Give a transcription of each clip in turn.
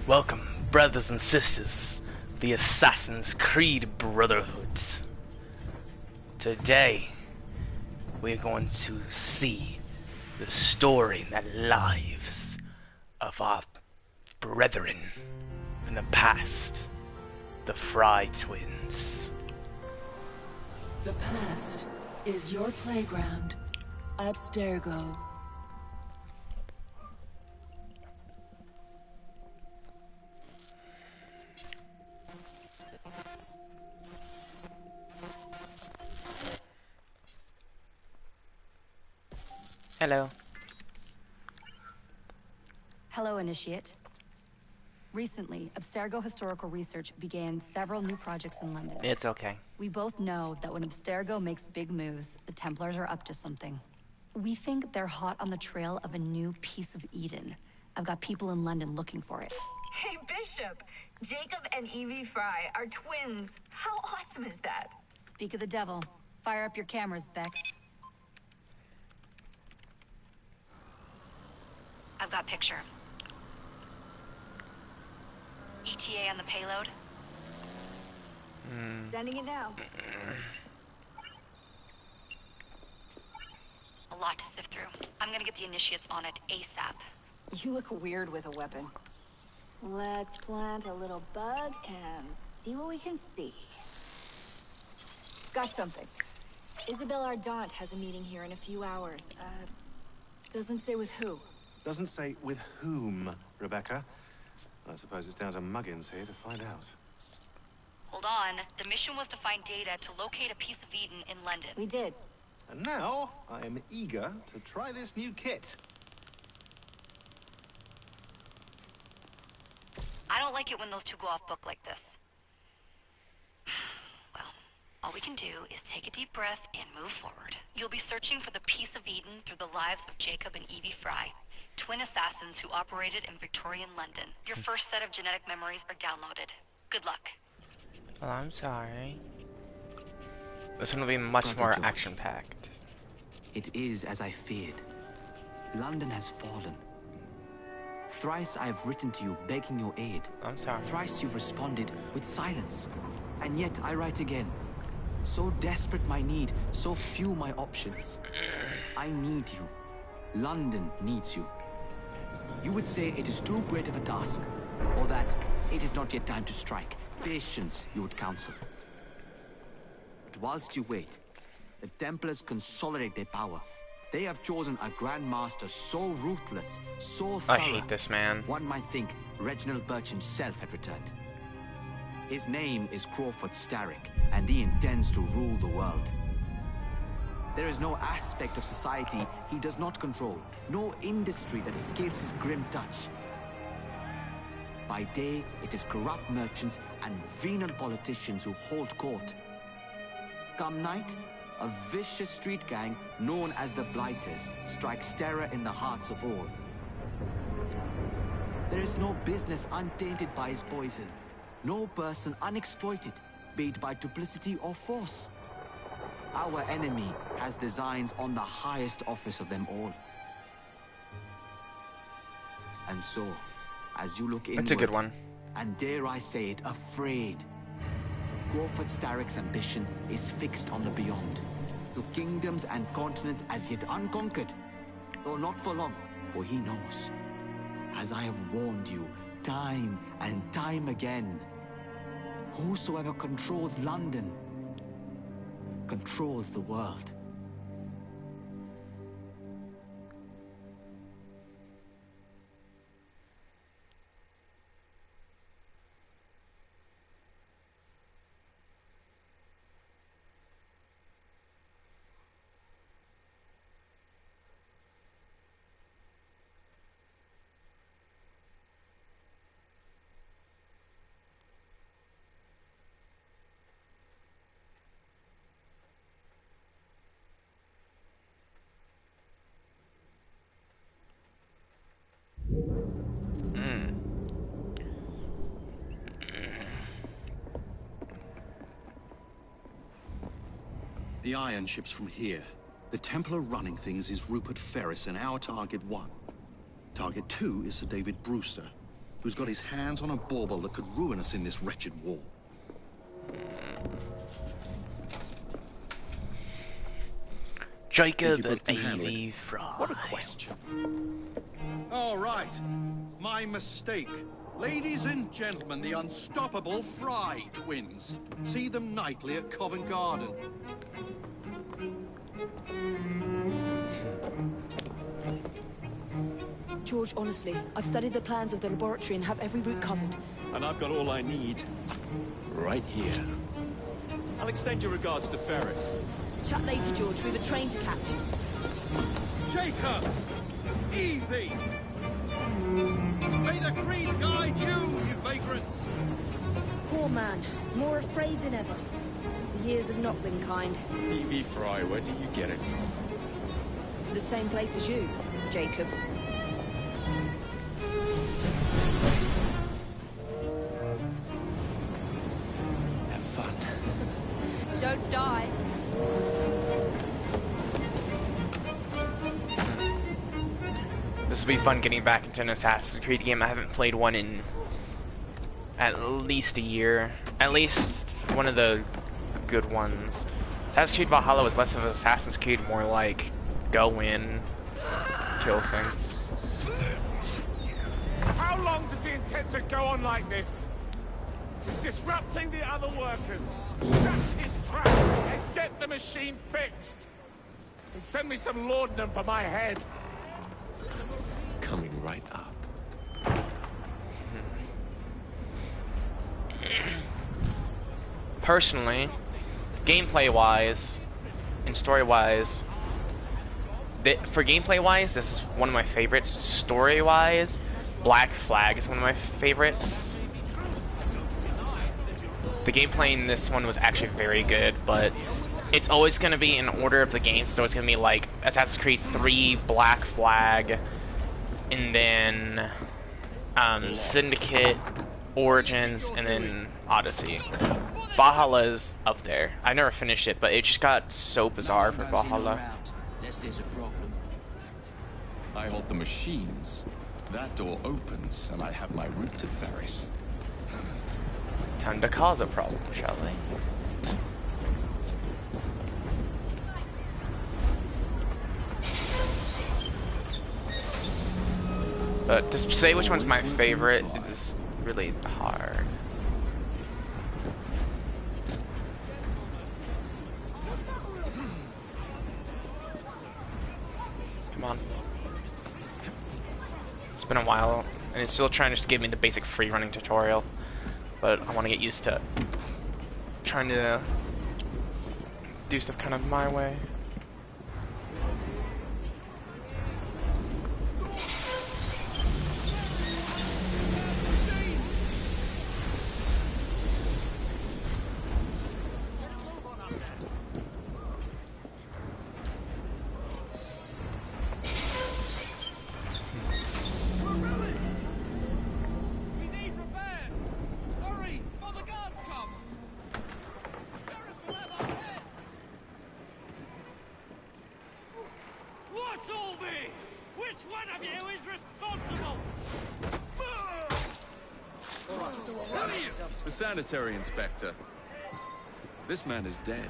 Welcome, brothers and sisters, the Assassin's Creed Brotherhood. Today, we're going to see the story and the lives of our brethren in the past, the Frye twins. The past is your playground, Abstergo. Hello. Hello, Initiate. Recently, Abstergo Historical Research began several new projects in London. It's okay. We both know that when Abstergo makes big moves, the Templars are up to something. We think they're hot on the trail of a new piece of Eden. I've got people in London looking for it. Hey, Bishop! Jacob and Evie Frye are twins. How awesome is that? Speak of the devil. Fire up your cameras, Bex. I've got picture. ETA on the payload? Sending it now. A lot to sift through. I'm gonna get the initiates on it ASAP. You look weird with a weapon. Let's plant a little bug and see what we can see. Got something. Isabel Ardant has a meeting here in a few hours. Doesn't say with who. Doesn't say with whom, Rebecca. I suppose it's down to Muggins here to find out. Hold on. The mission was to find data to locate a piece of Eden in London. We did. And now, I am eager to try this new kit. I don't like it when those two go off book like this. Well, all we can do is take a deep breath and move forward. You'll be searching for the piece of Eden through the lives of Jacob and Evie Frye, twin assassins who operated in Victorian London. Your first set of genetic memories are downloaded. Good luck. Well, I'm sorry. This one will be much more action-packed. It is as I feared. London has fallen. Thrice I have written to you begging your aid. I'm sorry. Thrice you've responded with silence. And yet I write again. So desperate my need, so few my options. I need you. London needs you. You would say it is too great of a task, or that it is not yet time to strike. Patience, you would counsel. But whilst you wait, the Templars consolidate their power. They have chosen a Grand Master so ruthless, so thorough. I hate this man. One might think Reginald Birch himself had returned. His name is Crawford Starrick, and he intends to rule the world. There is no aspect of society he does not control, no industry that escapes his grim touch. By day, it is corrupt merchants and venal politicians who hold court. Come night, a vicious street gang known as the Blighters strikes terror in the hearts of all. There is no business untainted by his poison, no person unexploited, be it by duplicity or force. Our enemy has designs on the highest office of them all. And so, as you look inward, That's a good one. and dare I say it, afraid, Crawford Starrick's ambition is fixed on the beyond, to kingdoms and continents as yet unconquered, though not for long, for he knows, as I have warned you time and time again, whosoever controls London controls the world. The iron ship's from here. The Templar running things is Rupert Ferris and our target 1. Target 2 is Sir David Brewster, who's got his hands on a bauble that could ruin us in this wretched war. Jacob both can and handle Evie it. Frye. What a question. All right. My mistake. Ladies and gentlemen, the unstoppable Frye twins. See them nightly at Covent Garden. George, honestly, I've studied the plans of the laboratory and have every route covered. And I've got all I need right here. I'll extend your regards to Ferris. Chat later, George. We've a train to catch. Jacob! Evie! May the creed guide you, you vagrants! Poor man, more afraid than ever. The years have not been kind. Evie Frye, where do you get it from? The same place as you, Jacob. Have fun. Don't die. This will be fun getting back into an Assassin's Creed game. I haven't played one in at least a year. At least one of the good ones. Assassin's Creed Valhalla was less of an Assassin's Creed, more like go in, kill things. How long does he intend to go on like this? He's disrupting the other workers. Shut his trap and get the machine fixed. And send me some laudanum for my head. Coming right up. Personally, gameplay-wise and story-wise, for gameplay-wise, this is one of my favorites. Story-wise, Black Flag is one of my favorites. The gameplay in this one was actually very good, but it's always going to be in order of the game, so it's going to be like Assassin's Creed 3, Black Flag, and then Syndicate, Origins, and then Odyssey. Valhalla's up there. I never finished it, but it just got so bizarre for Valhalla. I hold the machines. That door opens, and I have my route to Ferris. Time to cause a problem, shall we? But to say which one's my favorite is really hard. Come on. It's been a while, and it's still trying to just give me the basic free running tutorial. But I want to get used to trying to do stuff kind of my way. The sanitary inspector. This man is dead.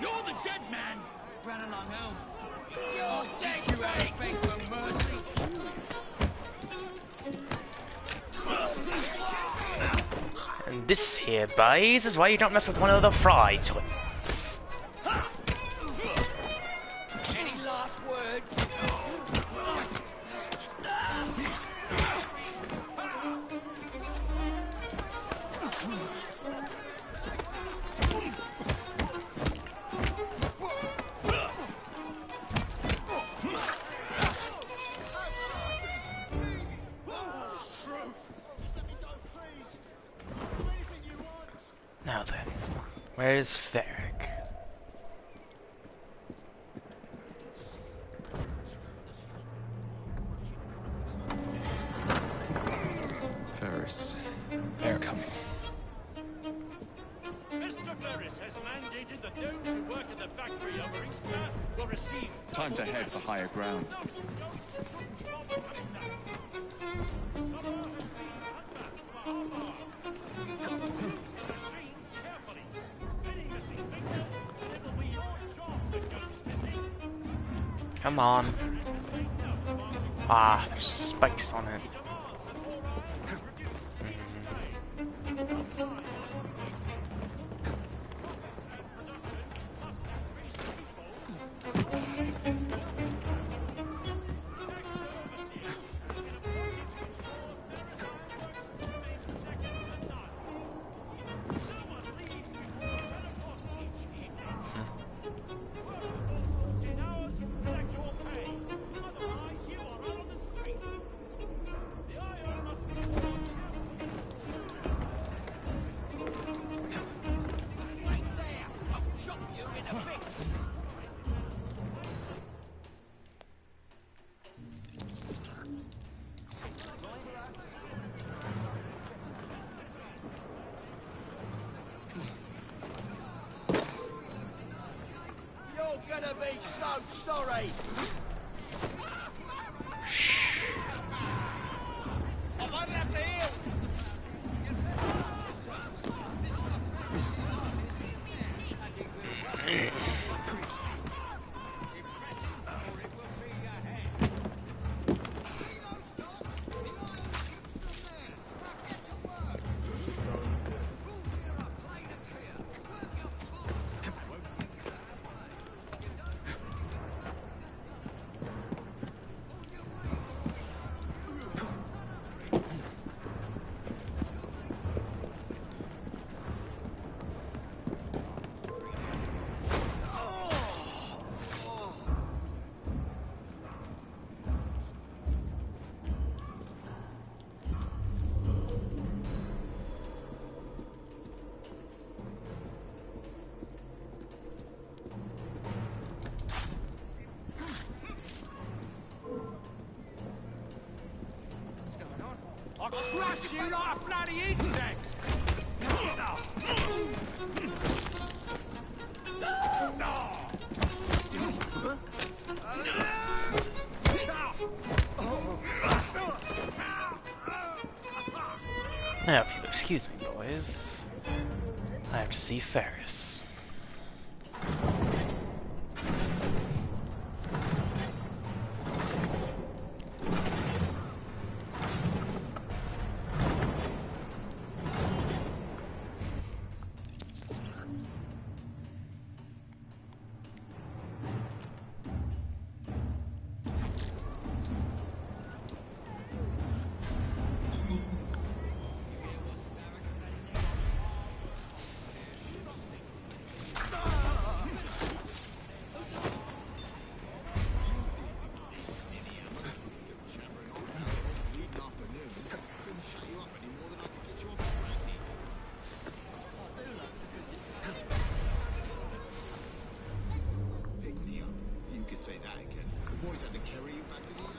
You're the dead man! Run along home. You're dead, you ain't beg for mercy. And this here, boys, is why you don't mess with one of the Frye twins. Any last words? Now then, where's Ferric? Ferris, they're coming. Mr. Ferris has mandated that those who work in the factory over Easter will receive... Time to head for higher ground. Come on. Ah, there's spikes on it. You're gonna be so sorry. I won't have to heal. I'll crush you like a bloody insect! Now, if you'll excuse me, boys, I have to see Ferris. Say that again. The boys had to carry you back to the yard.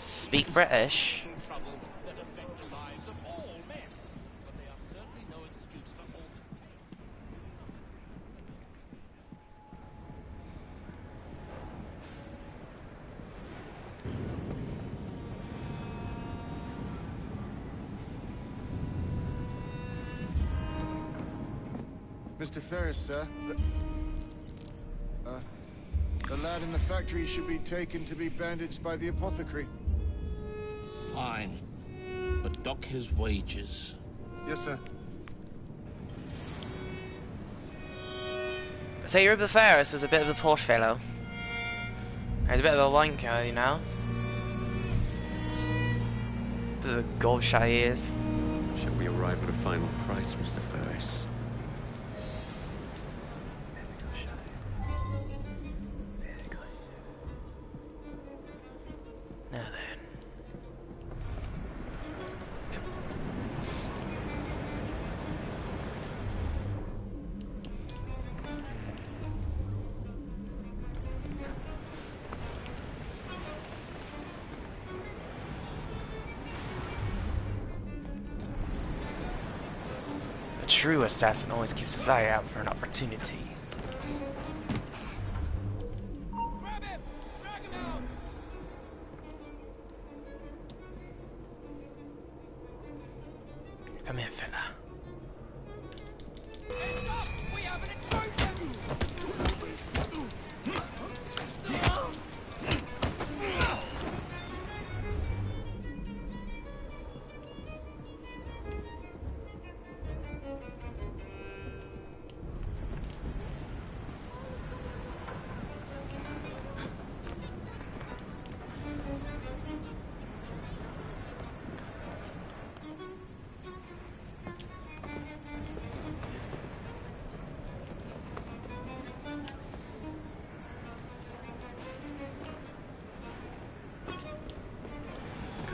Speak British. Mr. Ferris, sir. The lad in the factory should be taken to be bandaged by the apothecary. Fine. But dock his wages. Yes, sir. say Rupert Ferris is a bit of a posh fellow. He's a bit of a wanker, you know. Bit of a gobshite he is. Shall we arrive at a final price, Mr. Ferris? Now then. A true assassin always keeps his eye out for an opportunity. Grab him! Drag him out! Come here, fella. Heads up! We have an intrusion!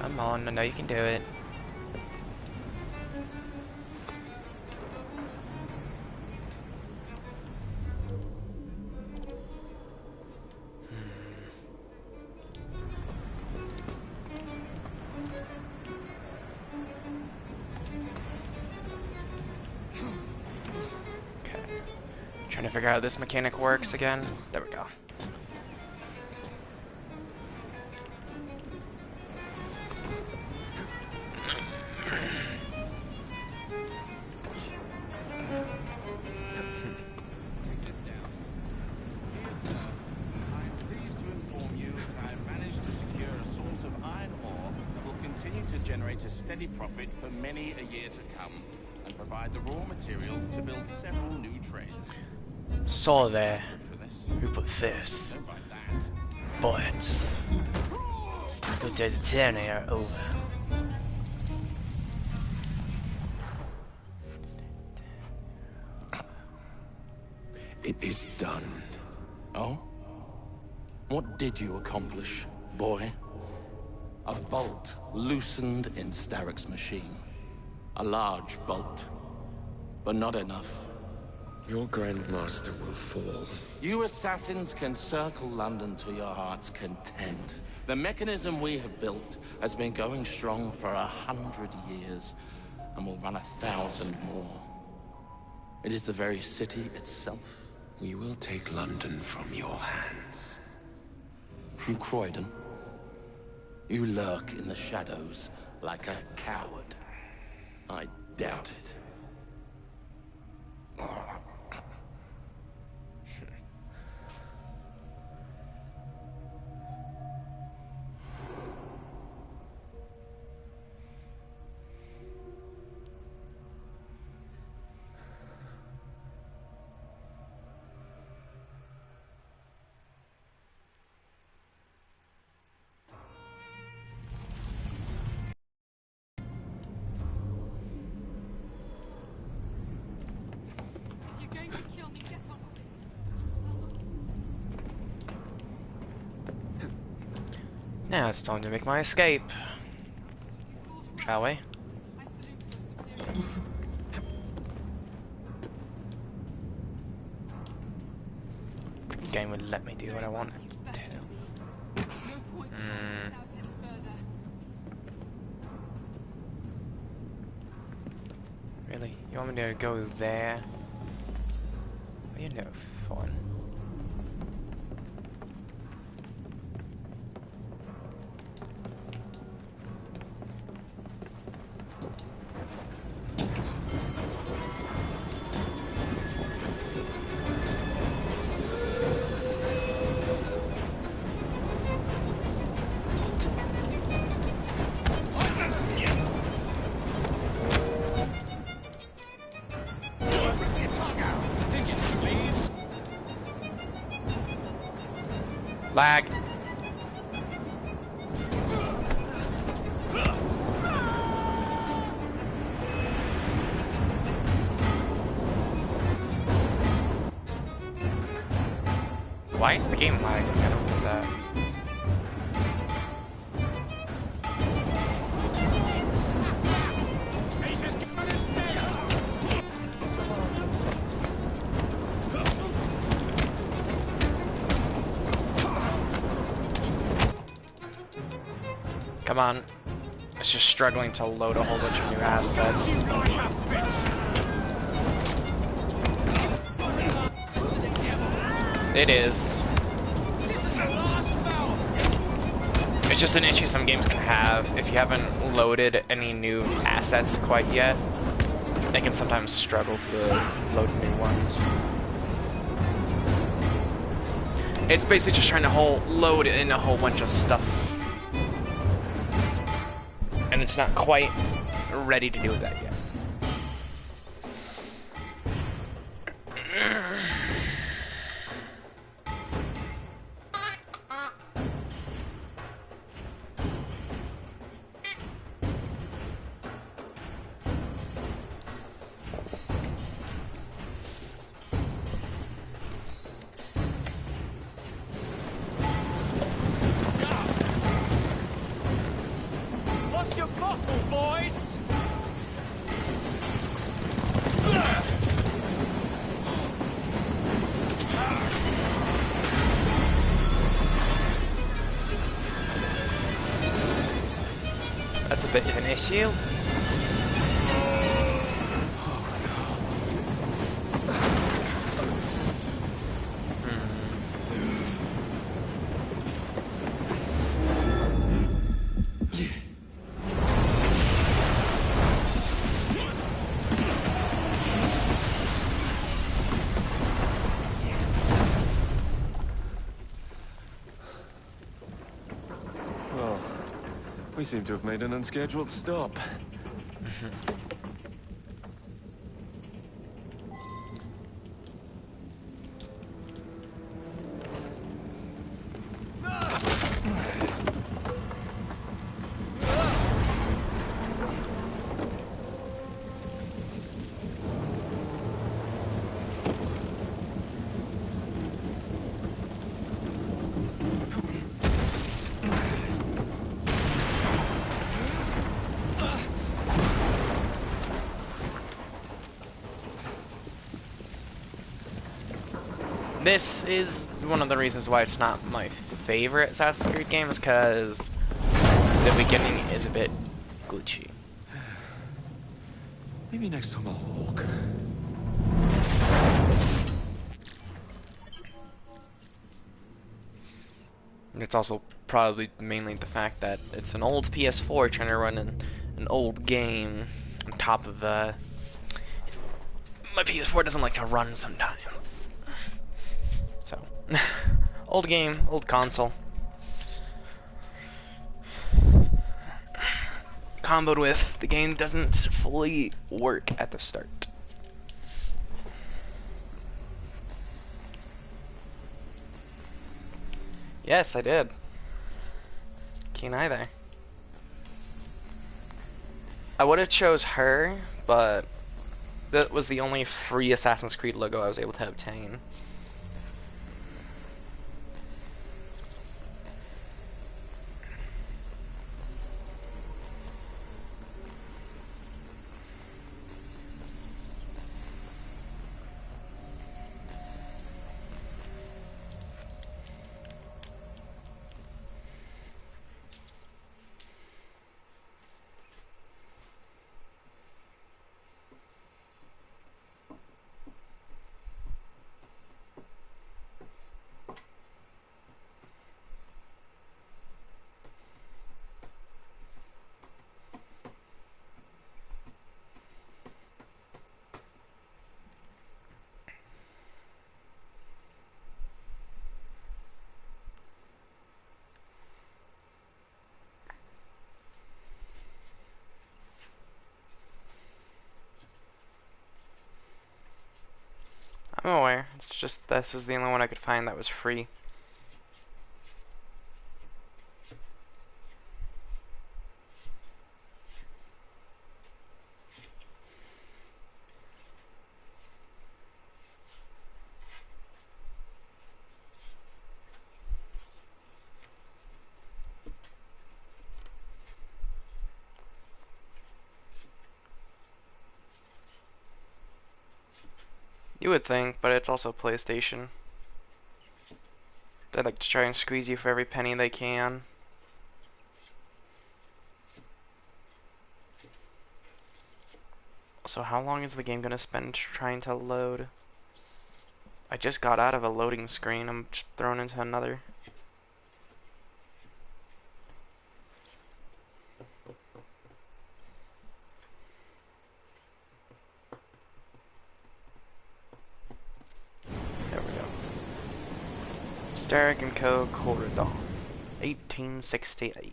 Come on, I know you can do it. Okay. Trying to figure out how this mechanic works again. There we go. Generate a steady profit for many a year to come, and provide the raw material to build several new trains. Saw there. Who put this? But good days of tyranny are over. It is done. Oh? What did you accomplish, boy? A bolt loosened in Starrick's machine. A large bolt, but not enough. Your Grandmaster will fall. You assassins can circle London to your heart's content. The mechanism we have built has been going strong for 100 years, and will run 1,000 more. It is the very city itself. We will take London from your hands. From Croydon? You lurk in the shadows like a coward. I doubt it. Now it's time to make my escape. Shall we? The game would let me do what I want. Really? You want me to go there? Well, you're no fun. Lag. Why is the game lagging? I don't get that. Come on. It's just struggling to load a whole bunch of new assets. It is. It's just an issue some games can have. If you haven't loaded any new assets quite yet, they can sometimes struggle to load new ones. It's basically just trying to load in a whole bunch of stuff. And it's not quite ready to do that yet. What's your bottle, boys? That's a bit of an issue. Oh, we seem to have made an unscheduled stop. This is one of the reasons why it's not my favorite Assassin's Creed game, is because the beginning is a bit glitchy. Maybe next time I'll walk. It's also probably mainly the fact that it's an old PS4 trying to run an old game on top of my PS4 doesn't like to run sometimes. So, old game, old console. Comboed with the game doesn't fully work at the start. Yes, I did. Can't either. I would have chose her, but that was the only free Assassin's Creed logo I was able to obtain. I'm aware. It's just this is the only one I could find that was free. You would think, but it's also PlayStation. They like to try and squeeze you for every penny they can. So how long is the game gonna spend trying to load? I just got out of a loading screen. I'm just thrown into another. There we go. Starrick and Co. Corridor, 1868.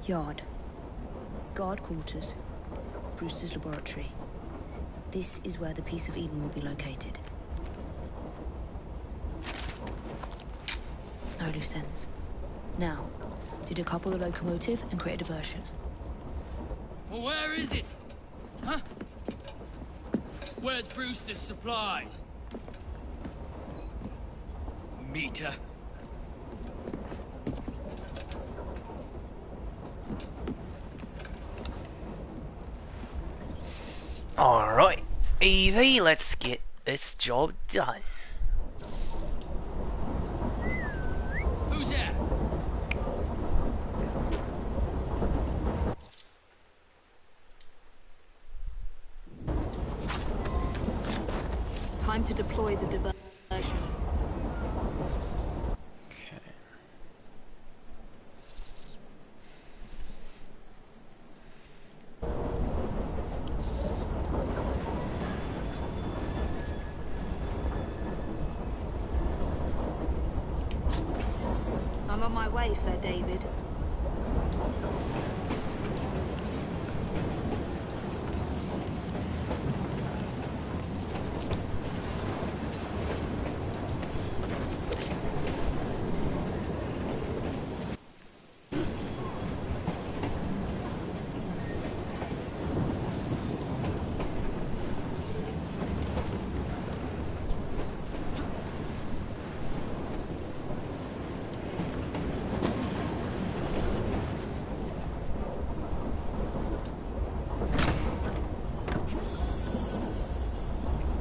Yard. Guard quarters. Brewster's laboratory. This is where the piece of Eden will be located. No loose ends. Now, decouple the locomotive and create a diversion. Well, where is it? Huh? Where's Brewster's supplies? Meter. Alright, Evie, let's get this job done. Who's that? Time to deploy the diversion. I'm on my way, Sir David.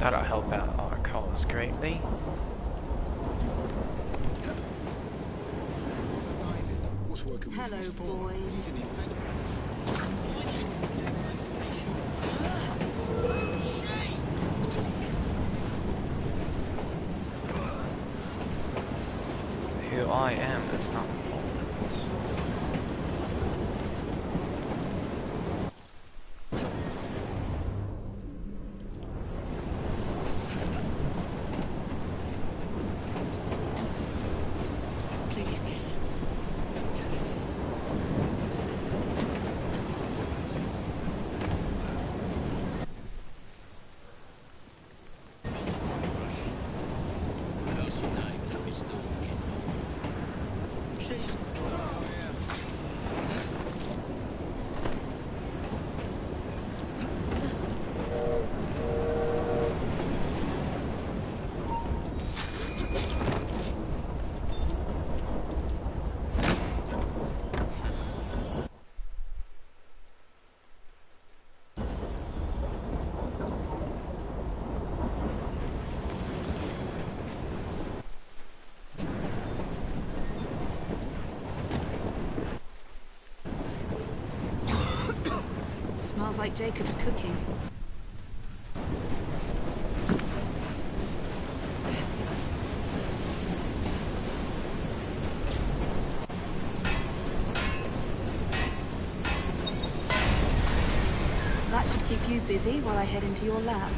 That'll help out our cause greatly. Hello, boys. Who I am is not important. Please, miss. Don't tell us. What's your name? Crystal. She's... Oh, yeah. Smells like Jacob's cooking. That should keep you busy while I head into your lab.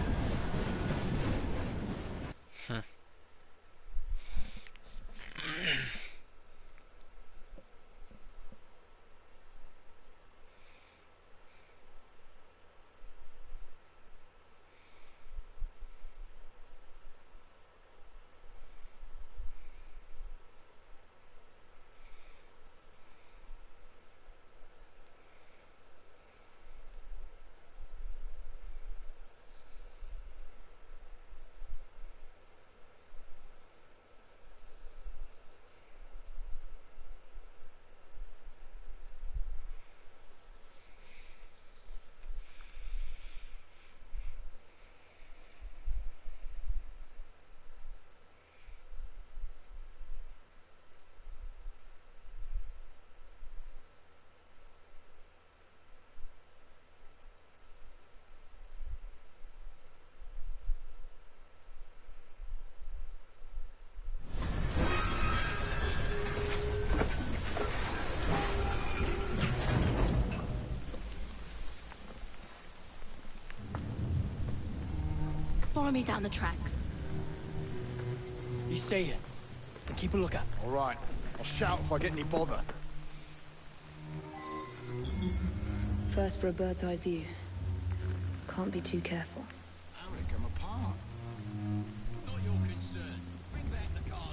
Follow me down the tracks. You stay here and keep a lookout. All right. I'll shout if I get any bother. First for a bird's eye view. Can't be too careful. How would it come apart? Not your concern. Bring back the cargo.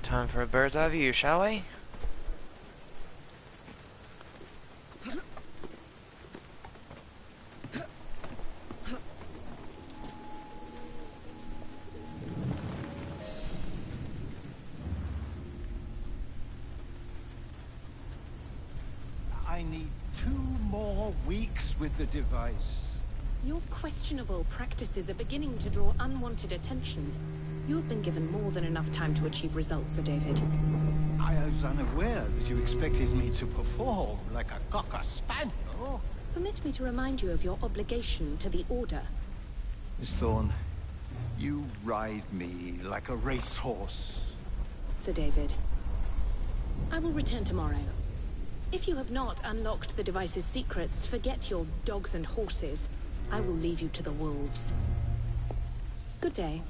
Time for a bird's eye view, shall we? I need 2 more weeks with the device. Your questionable practices are beginning to draw unwanted attention. You have been given more than enough time to achieve results, Sir David. I was unaware that you expected me to perform like a cocker spaniel. Permit me to remind you of your obligation to the Order. Miss Thorne, you ride me like a racehorse. Sir David, I will return tomorrow. If you have not unlocked the device's secrets, forget your dogs and horses. I will leave you to the wolves. Good day.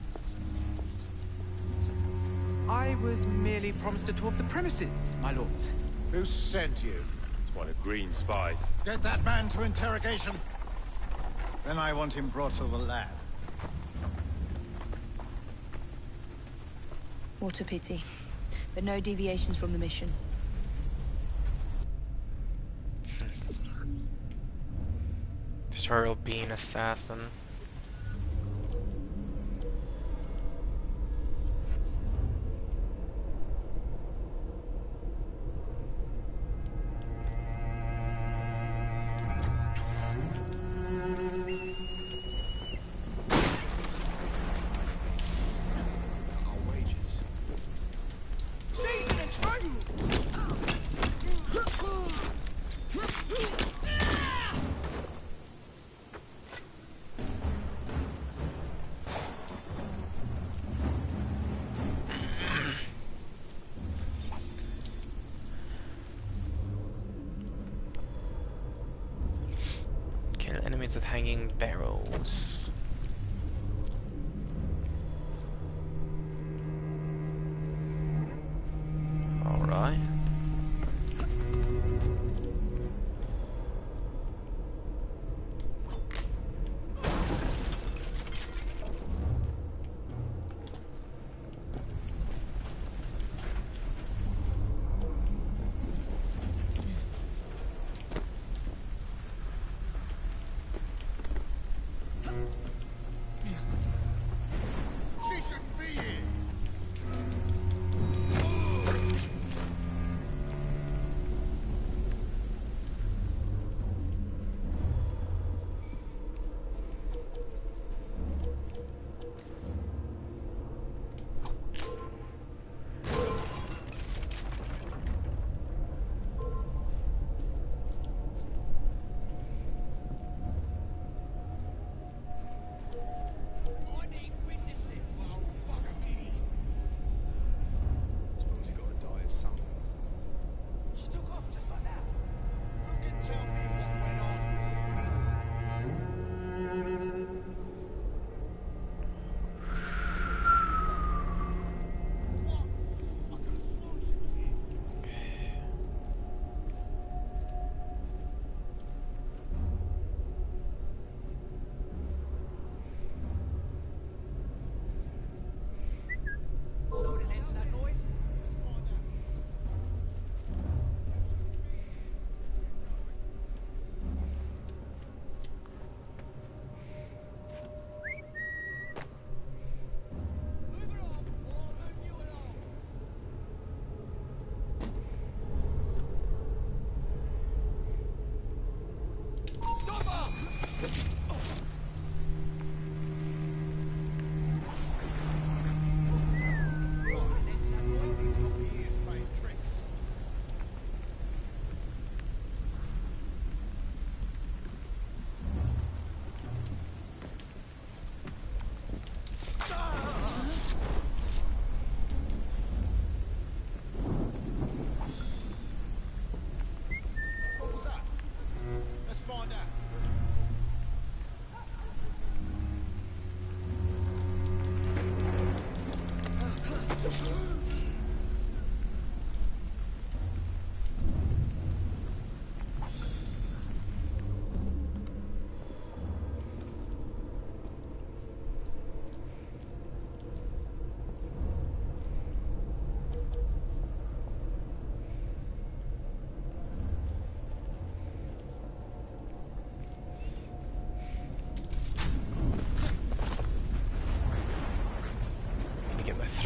I was merely promised a tour of the premises, my lords. Who sent you? It's one of Green's spies. Get that man to interrogation. Then I want him brought to the lab. What a pity. But no deviations from the mission. Tutorial being assassin. Kill enemies with hanging barrels. Alright. She shouldn't be here.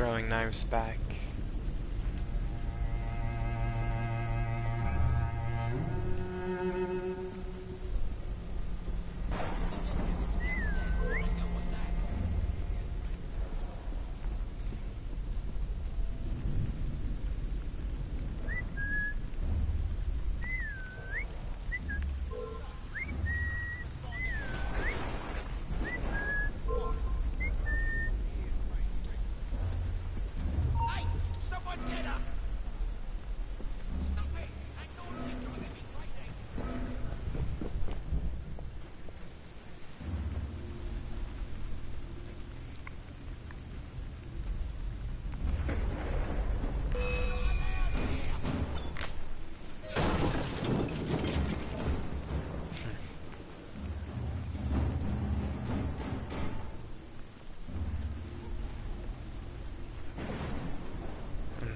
throwing knives back.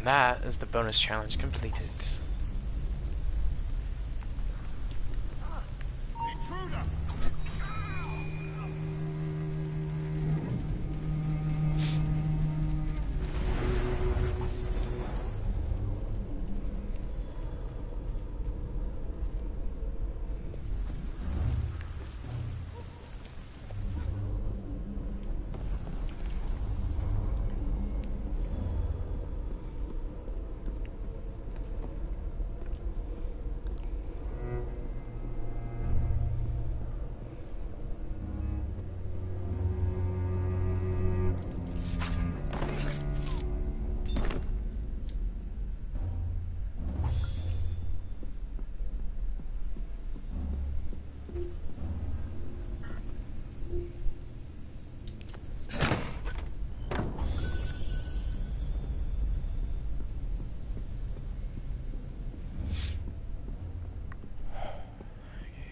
That is the bonus challenge completed. Intruder!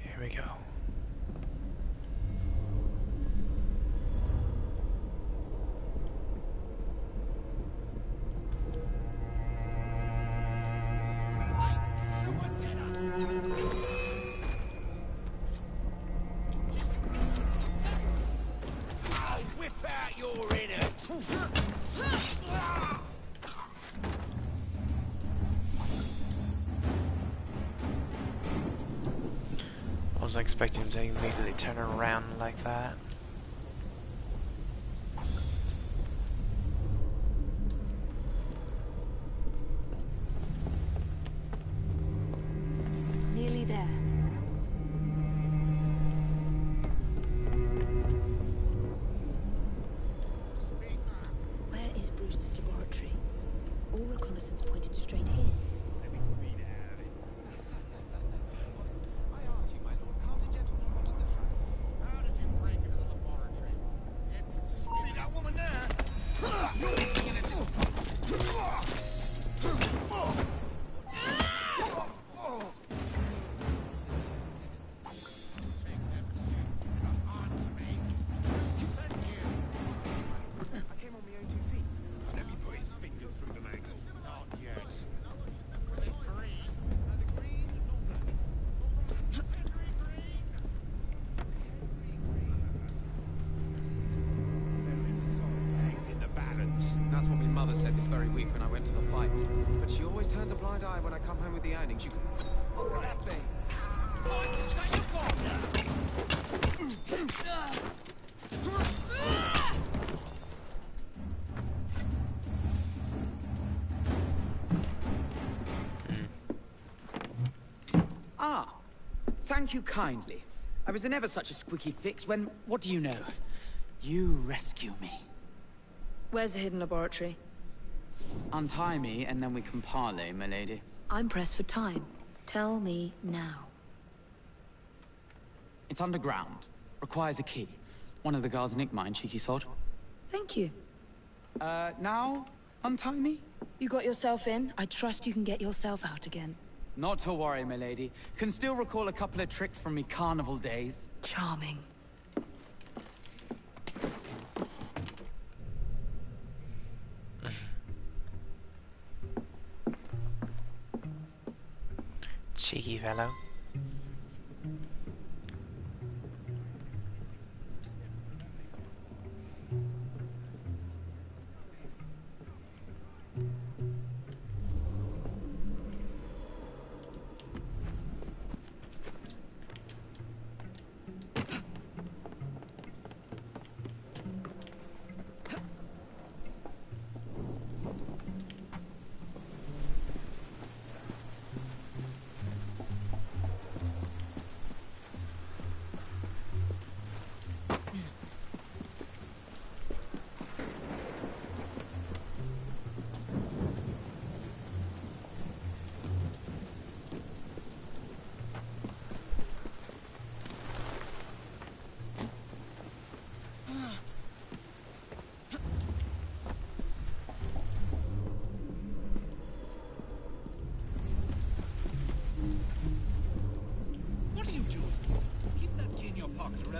Here we go. Whip out your innards! I wasn't expecting him to immediately turn around like that. Nearly there. Where is Brewster's laboratory? All reconnaissance pointed straight here. See that woman there? Let me put his fingers through the mangle. Not yet. Was it green? Hangs in the balance. That's what my mother said this very week when I went to the fight. But she always turns a blind eye when I come home with the earnings. What could that be? Time to stay your corner! Ah, thank you kindly. I was in ever such a squeaky fix when, what do you know? You rescue me. Where's the hidden laboratory? Untie me and then we can parley, my lady. I'm pressed for time. Tell me now. It's underground. Requires a key. One of the guards nicked mine, cheeky sod. Thank you. Now? Untie me? You got yourself in. I trust you can get yourself out again. Not to worry, my lady. Can still recall a couple of tricks from me carnival days. Charming. Cheeky fellow.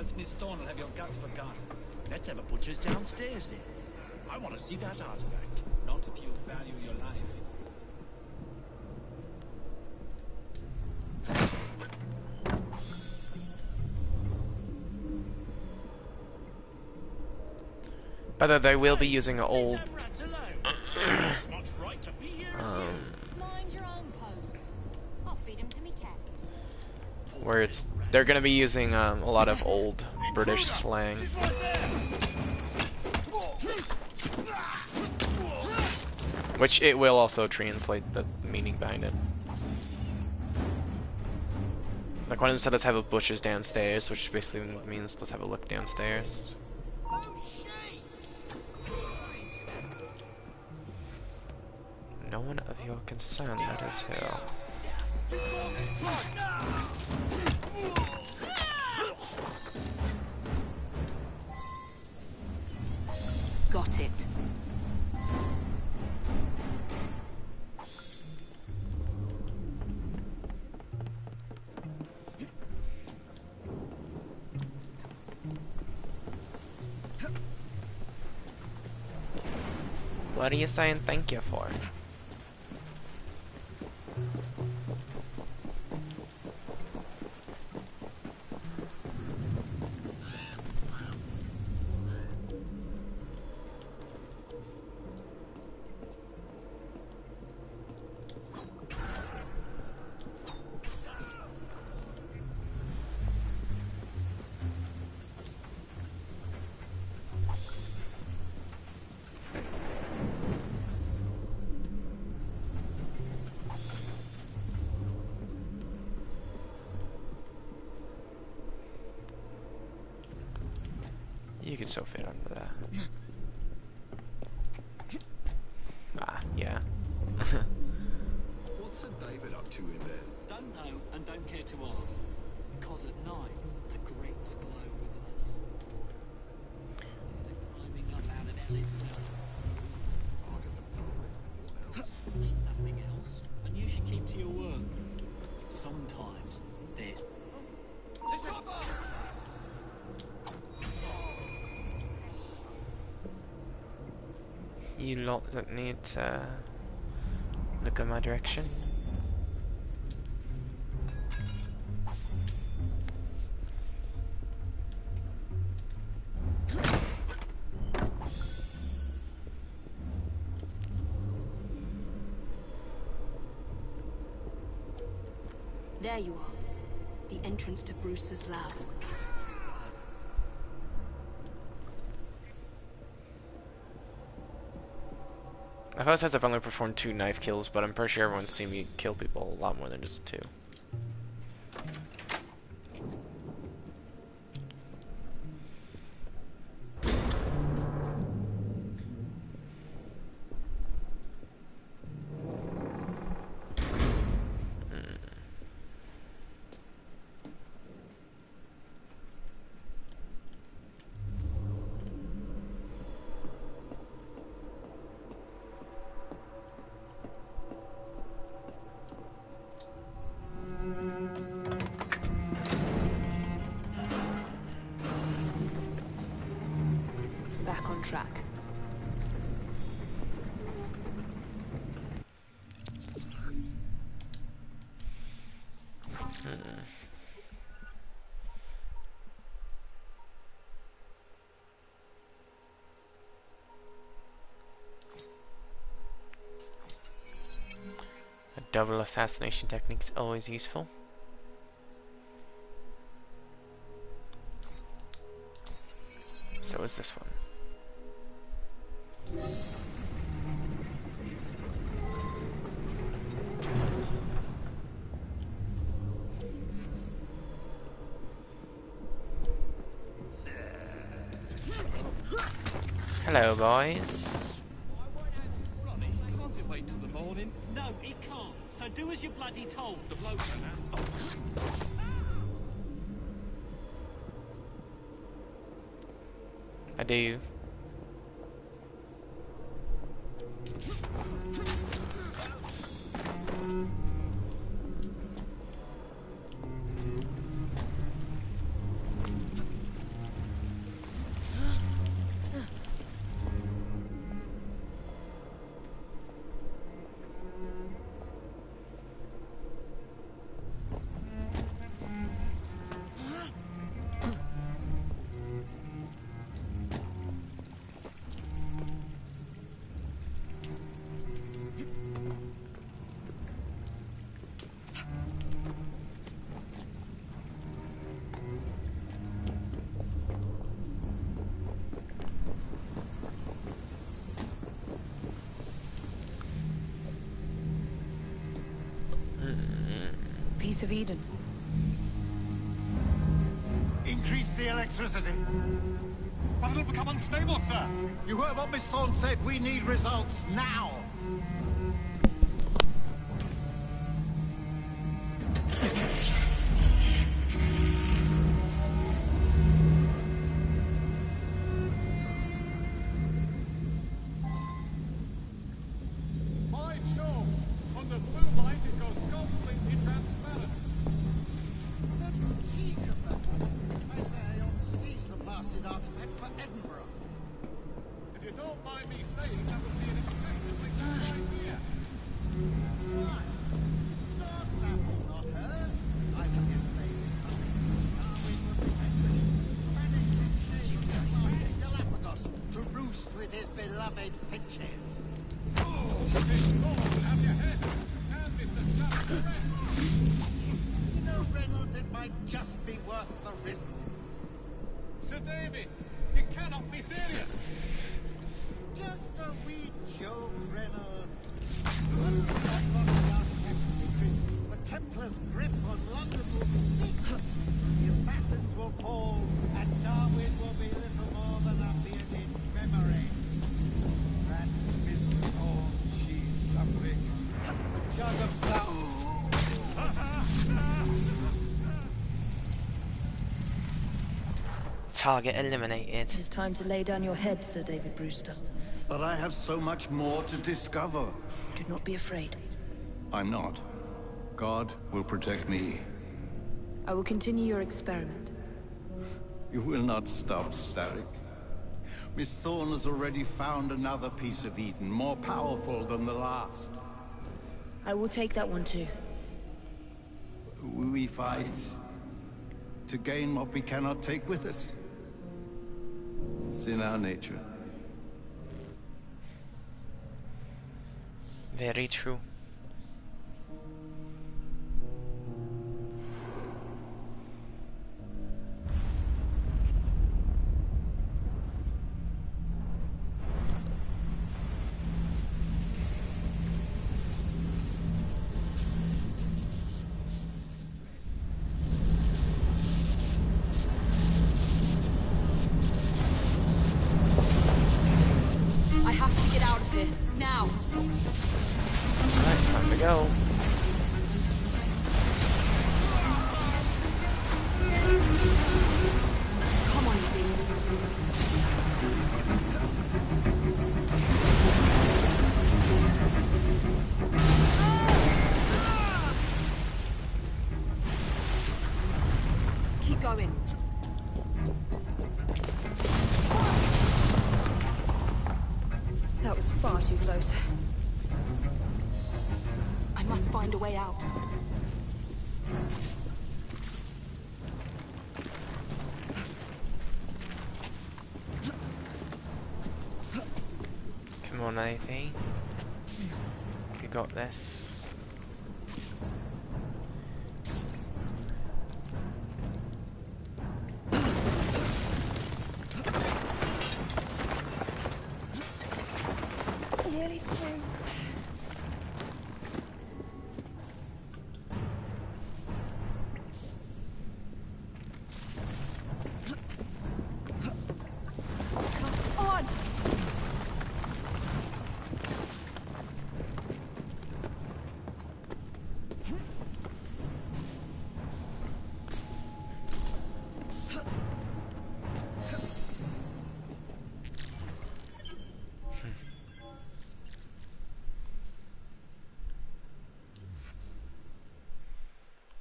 else Miss Thorne will have your guts forgotten. Let's have a butcher's downstairs then. I want to see that artifact. Not if you value your life. But they will be using an old Mind your own post. I'll feed him to me cat. where they're gonna be using a lot of old British slang. Which it will also translate the meaning behind it. Like one of them said, let's have a butcher's downstairs, which basically means let's have a look downstairs. No one of your concern, that is hell. Got it. What are you saying thank you for? You could so fit under that. Ah, yeah. What's Sir David up to in there? Don't know and don't care to ask. Because at night, the grapes glow with honey. They're climbing up out of hell itself. Ain't nothing else. And you should keep to your work. Sometimes there's... The copper! You lot that need to look in my direction. There you are. The entrance to Bruce's lab. I thought it says I've only performed 2 knife kills, but I'm pretty sure everyone's seen me kill people a lot more than just 2. Back on track. A double assassination technique is always useful. So is this one. Hello, boys. Can't it wait till the morning? No, it can't. So do as you're bloody told. The blokes are now. I do. piece of Eden. Increase the electricity. But it'll become unstable, sir. You heard what Miss Thorne said. We need results now. By Jove! On the blue light, it goes completely transparent. The cheek of that woman. I say I ought to seize the blasted artifact for Edinburgh. If you don't mind me saying, that would be an exceptionally good idea. Why? Thorne's apple, not hers. I was his favorite puppy. Darwin was vanquished, banished in shame to flying Galapagos to roost with his beloved finches. Miss Thorne, have your head. And Mr. Stubbs the rest. You know, Reynolds, it might just be worth the risk. Sir David, you cannot be serious. Just a wee joke, Reynolds. Once we unlock the artifact's secrets, the Templars' grip on London will be fixed. The assassins will fall, and Darwin will be little more than a bearded memory. And Miss Thorne, she's something. A jug of salt. Target eliminated. It is time to lay down your head, Sir David Brewster. But I have so much more to discover. Do not be afraid. I'm not. God will protect me. I will continue your experiment. You will not stop, Starrick. Miss Thorne has already found another piece of Eden, more powerful than the last. I will take that one too. We fight to gain what we cannot take with us. It's in our nature. Very true. I have to get out of here, now. Alright, time to go. Come on, Evie. Keep going. That was far too close. I must find a way out. Come on, Ivy. You got this. Nearly through. Come on!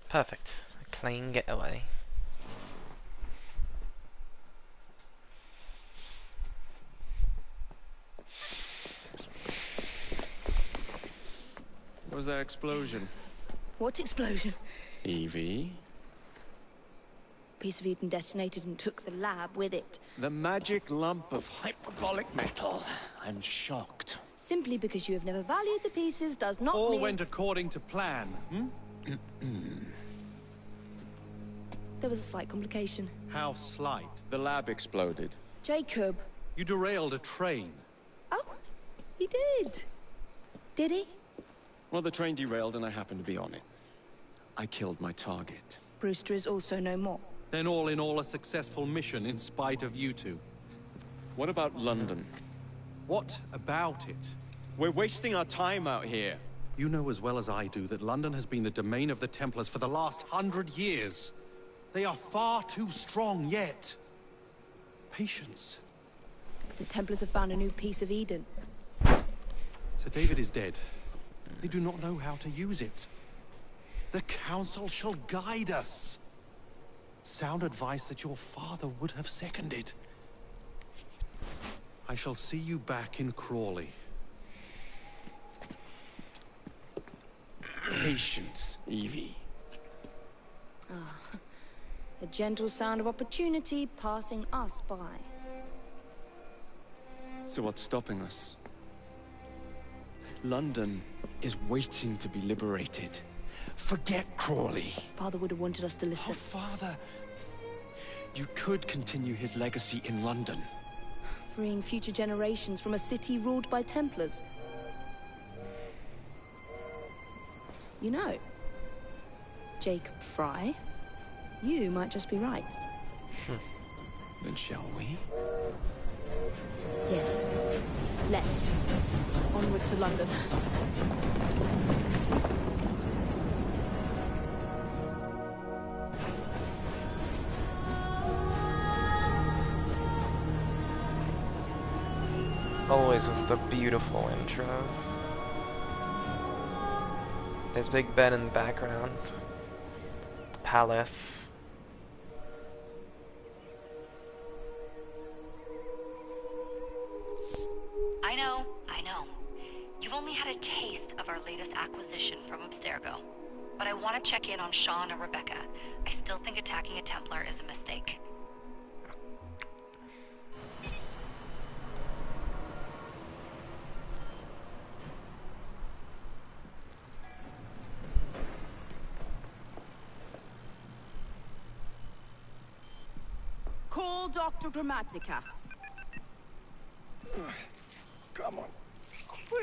Perfect. A clean getaway. What was that explosion? What explosion? Evie? Piece of Eden detonated and took the lab with it. The magic lump of hyperbolic metal. I'm shocked. Simply because you have never valued the pieces does not All mean... went according to plan, hmm? There was a slight complication. How slight. The lab exploded. Jacob. You derailed a train. Oh, he did. Did he? Well, the train derailed and I happened to be on it. I killed my target. Brewster is also no more. Then all in all a successful mission in spite of you two. What about London? What about it? We're wasting our time out here. You know as well as I do that London has been the domain of the Templars for the last 100 years. They are far too strong yet. Patience. The Templars have found a new piece of Eden. Sir David is dead. They do not know how to use it. The Council shall guide us. Sound advice that your father would have seconded. I shall see you back in Crawley. Patience, Evie. Ah, a gentle sound of opportunity passing us by. So what's stopping us? London is waiting to be liberated. Forget Crawley. Father would have wanted us to listen. Oh, Father. You could continue his legacy in London. Freeing future generations from a city ruled by Templars. You know, Jacob Frye, you might just be right. Then shall we? Yes. Let's. Onward to London. Always with the beautiful intros. There's Big Ben in the background. The palace. I know. You've only had a taste of our latest acquisition from Abstergo. But I want to check in on Sean and Rebecca. I still think attacking a Templar is a mistake. Call Dr. Grammatica. Come on.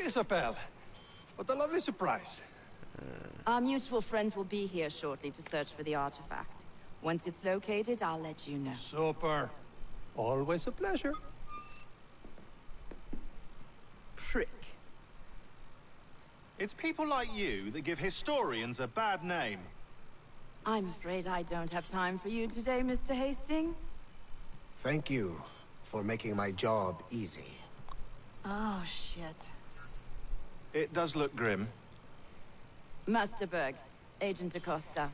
Isabel. What a lovely surprise. Our mutual friends will be here shortly to search for the artifact. Once it's located, I'll let you know. Super. Always a pleasure. Prick. It's people like you that give historians a bad name. I'm afraid I don't have time for you today, Mr. Hastings. Thank you for making my job easy. Oh, shit. It does look grim. Masterberg, Agent Acosta.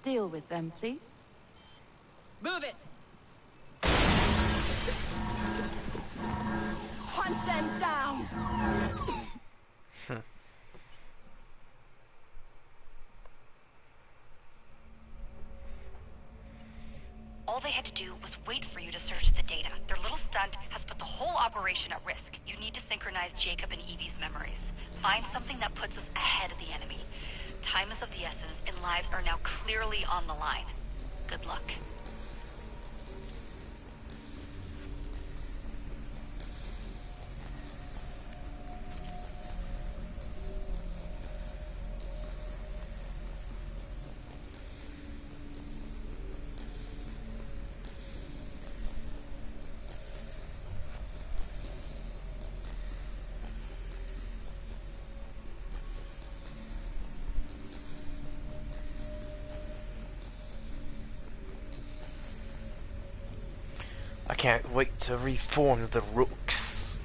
Deal with them, please. Move it! Hunt them down! All they had to do was wait for you to search the data. Their little stunt has put the whole operation at risk. You need to synchronize Jacob and Evie's memories. Find something that puts us ahead of the enemy. Time is of the essence, and lives are now clearly on the line. Good luck. I can't wait to reform the Rooks.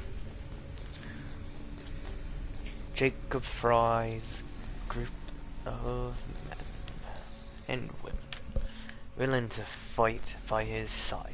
Jacob Frye's group of men and women willing to fight by his side.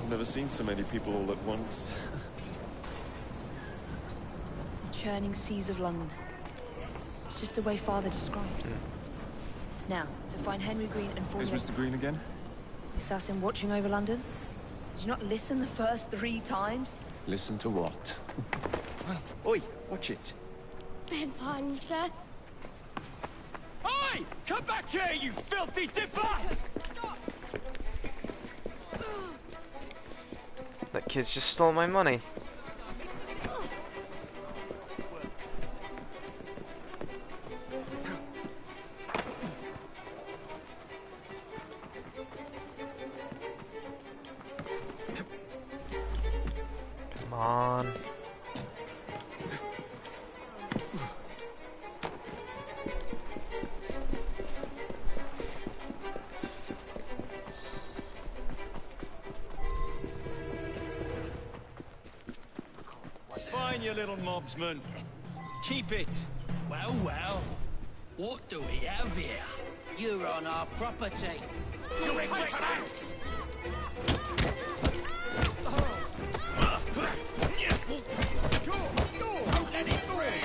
I've never seen so many people all at once. The churning seas of London. It's just the way Father described. Now, to find Henry Green and Who's formulate... Mr. Green again? Assassin watching over London? Did you not listen the first 3 times? Listen to what? Oi, watch it. Beg pardon, sir. Oi! Come back here, you filthy dipper! That kid's just stole my money. Come on. Fine, you little mobsman. Keep it. Well, well. What do we have here? You're on our property. You extract! Don't let it breathe!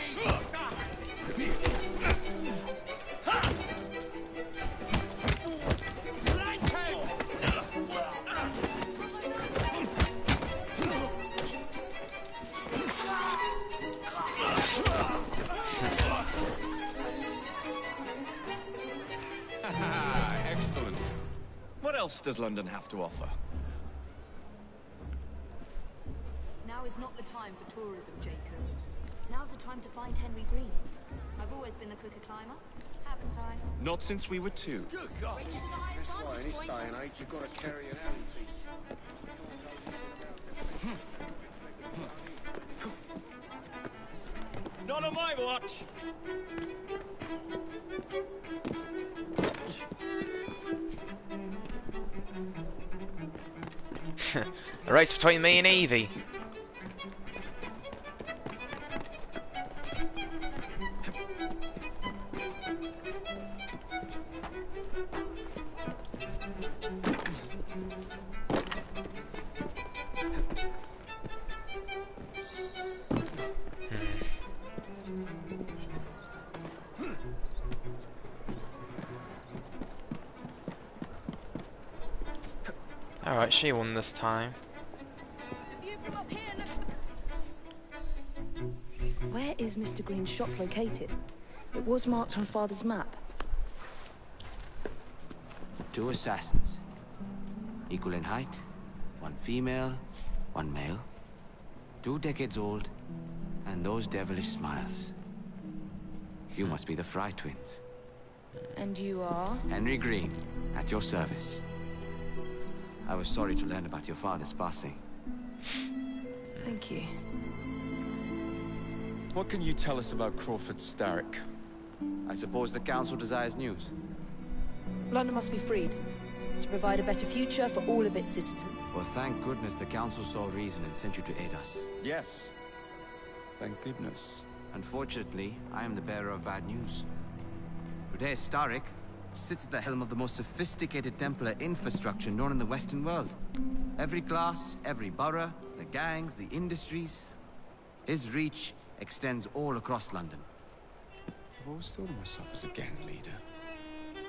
Excellent. What else does London have to offer? Now is not the time for tourism, Jacob. Now's the time to find Henry Green. I've always been the quicker climber, haven't I? Not since we were 2. Good God! That's why in this day and age you've got to carry an alley piece. Not on my watch! The race between me and Evie. Alright, she won this time. Where is Mr. Green's shop located? It was marked on Father's map. 2 assassins. Equal in height. 1 female, 1 male. 2 decades old. And those devilish smiles. You must be the Frye twins. And you are? Henry Green, at your service. I was sorry to learn about your father's passing. Thank you. What can you tell us about Crawford Starrick? I suppose the Council desires news. London must be freed, to provide a better future for all of its citizens. Well, thank goodness the Council saw reason and sent you to aid us. Yes. Thank goodness. Unfortunately, I am the bearer of bad news. Today, Starrick sits at the helm of the most sophisticated Templar infrastructure known in the Western world. Every class, every borough, the gangs, the industries. His reach extends all across London. I've always thought of myself as a gang leader.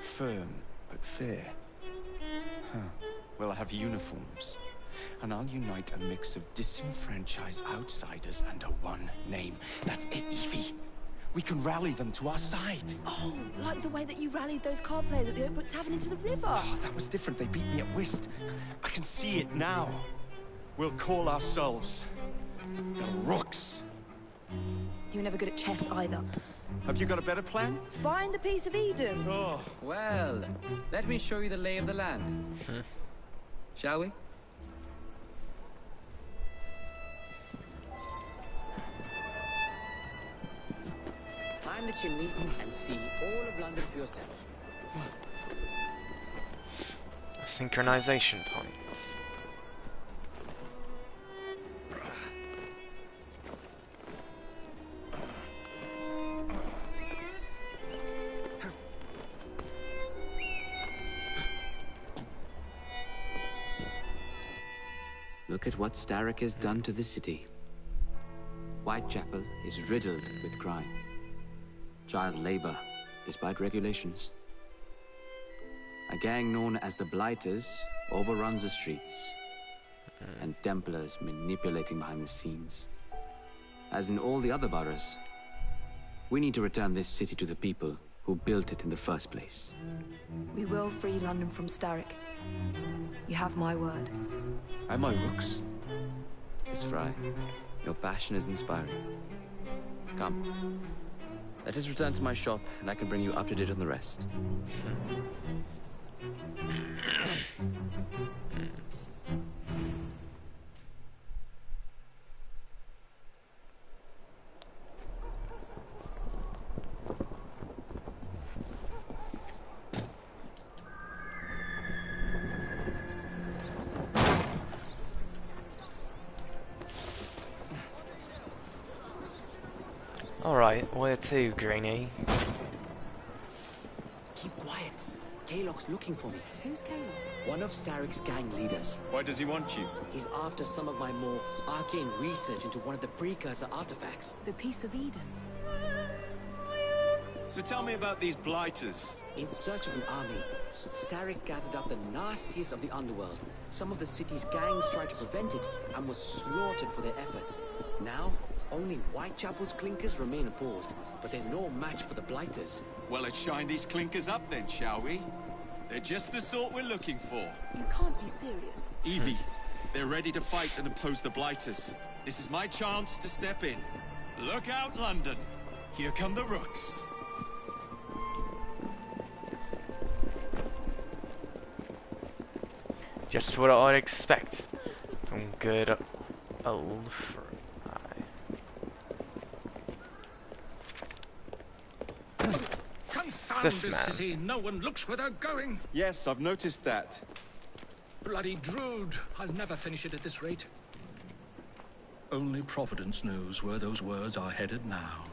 Firm, but fair. Huh. Well, I have uniforms. And I'll unite a mix of disenfranchised outsiders under one name. That's it, Evie. We can rally them to our side. Oh, like the way that you rallied those card players at the Oakbrook Tavern into the river. Oh, that was different. They beat me at whist. I can see it now. We'll call ourselves the Rooks. You were never good at chess either. Have you got a better plan? Find the piece of Eden. Oh. Well, let me show you the lay of the land. Shall we? Climb the chimney and see all of London for yourself. A synchronization point. Look at what Starrick has done to the city. Whitechapel is riddled with crime. Child labor, despite regulations. A gang known as the Blighters overruns the streets, and Templars manipulating behind the scenes. As in all the other boroughs, we need to return this city to the people who built it in the first place. We will free London from Starrick. You have my word. And my looks. Miss Frye, your passion is inspiring. Come. Let us return to my shop, and I can bring you up to date on the rest. Alright, where to, Greenie? Keep quiet. Kalok's looking for me. Who's Kalok? One of Starrick's gang leaders. Why does he want you? He's after some of my more arcane research into one of the precursor artifacts. The Piece of Eden. So tell me about these blighters. In search of an army, Starrick gathered up the nastiest of the underworld. Some of the city's gangs tried to prevent it and was slaughtered for their efforts. Now, only Whitechapel's clinkers remain opposed, but they're no match for the Blighters. Well, let's shine these clinkers up then, shall we? They're just the sort we're looking for. You can't be serious. Evie, they're ready to fight and oppose the Blighters. This is my chance to step in. Look out, London. Here come the Rooks. Just what I'd expect from good old Frye. Confound This this man. city. No one looks where they're going. Yes, I've noticed that. Bloody Drood. I'll never finish it at this rate. Only Providence knows where those words are headed now.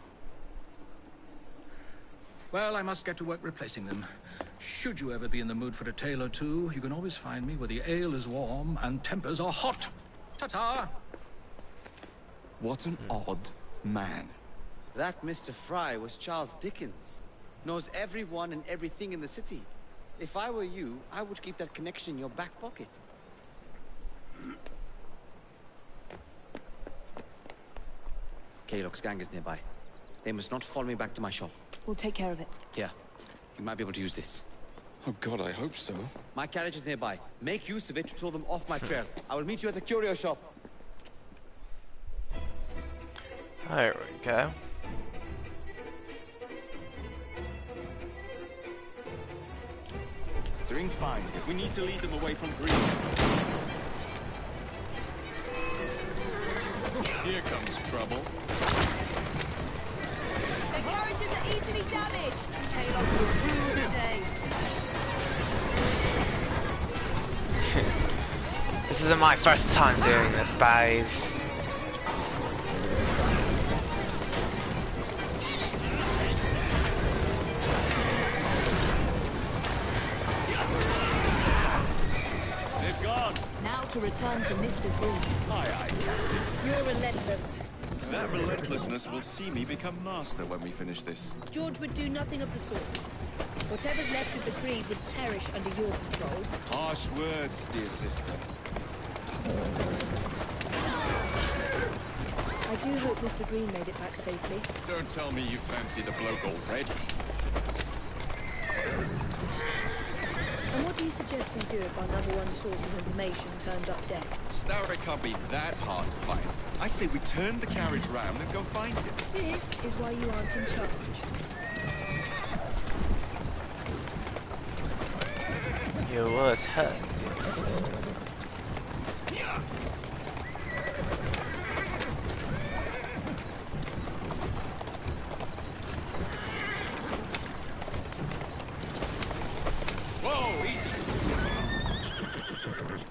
Well, I must get to work replacing them. Should you ever be in the mood for a tale or two, you can always find me where the ale is warm and tempers are hot. Ta-ta! What an odd man. That Mr. Frye was Charles Dickens. Knows everyone and everything in the city. If I were you, I would keep that connection in your back pocket. Kalok's gang is nearby. They must not follow me back to my shop. We'll take care of it. Here, you might be able to use this. Oh God, I hope so. My carriage is nearby. Make use of it to throw them off my trail. I will meet you at the curio shop. There we go. Doing fine. We need to lead them away from Green. Here comes trouble. The carriages are easily damaged. Kalok will rue the day. This isn't my first time doing this, guys. They've gone. Now to return to Mr. Green. Aye, Captain. You're relentless. That relentlessness will see me become master when we finish this. George would do nothing of the sort. Whatever's left of the Creed would perish under your control. Harsh words, dear sister. I do hope Mr. Green made it back safely. Don't tell me you fancy the bloke already. And what do you suggest we do if our number one source of information turns up dead? Starrick can't be that hard to find. I say we turn the carriage round and go find him. This is why you aren't in charge. Your words hurt, dear sister. Whoa, easy.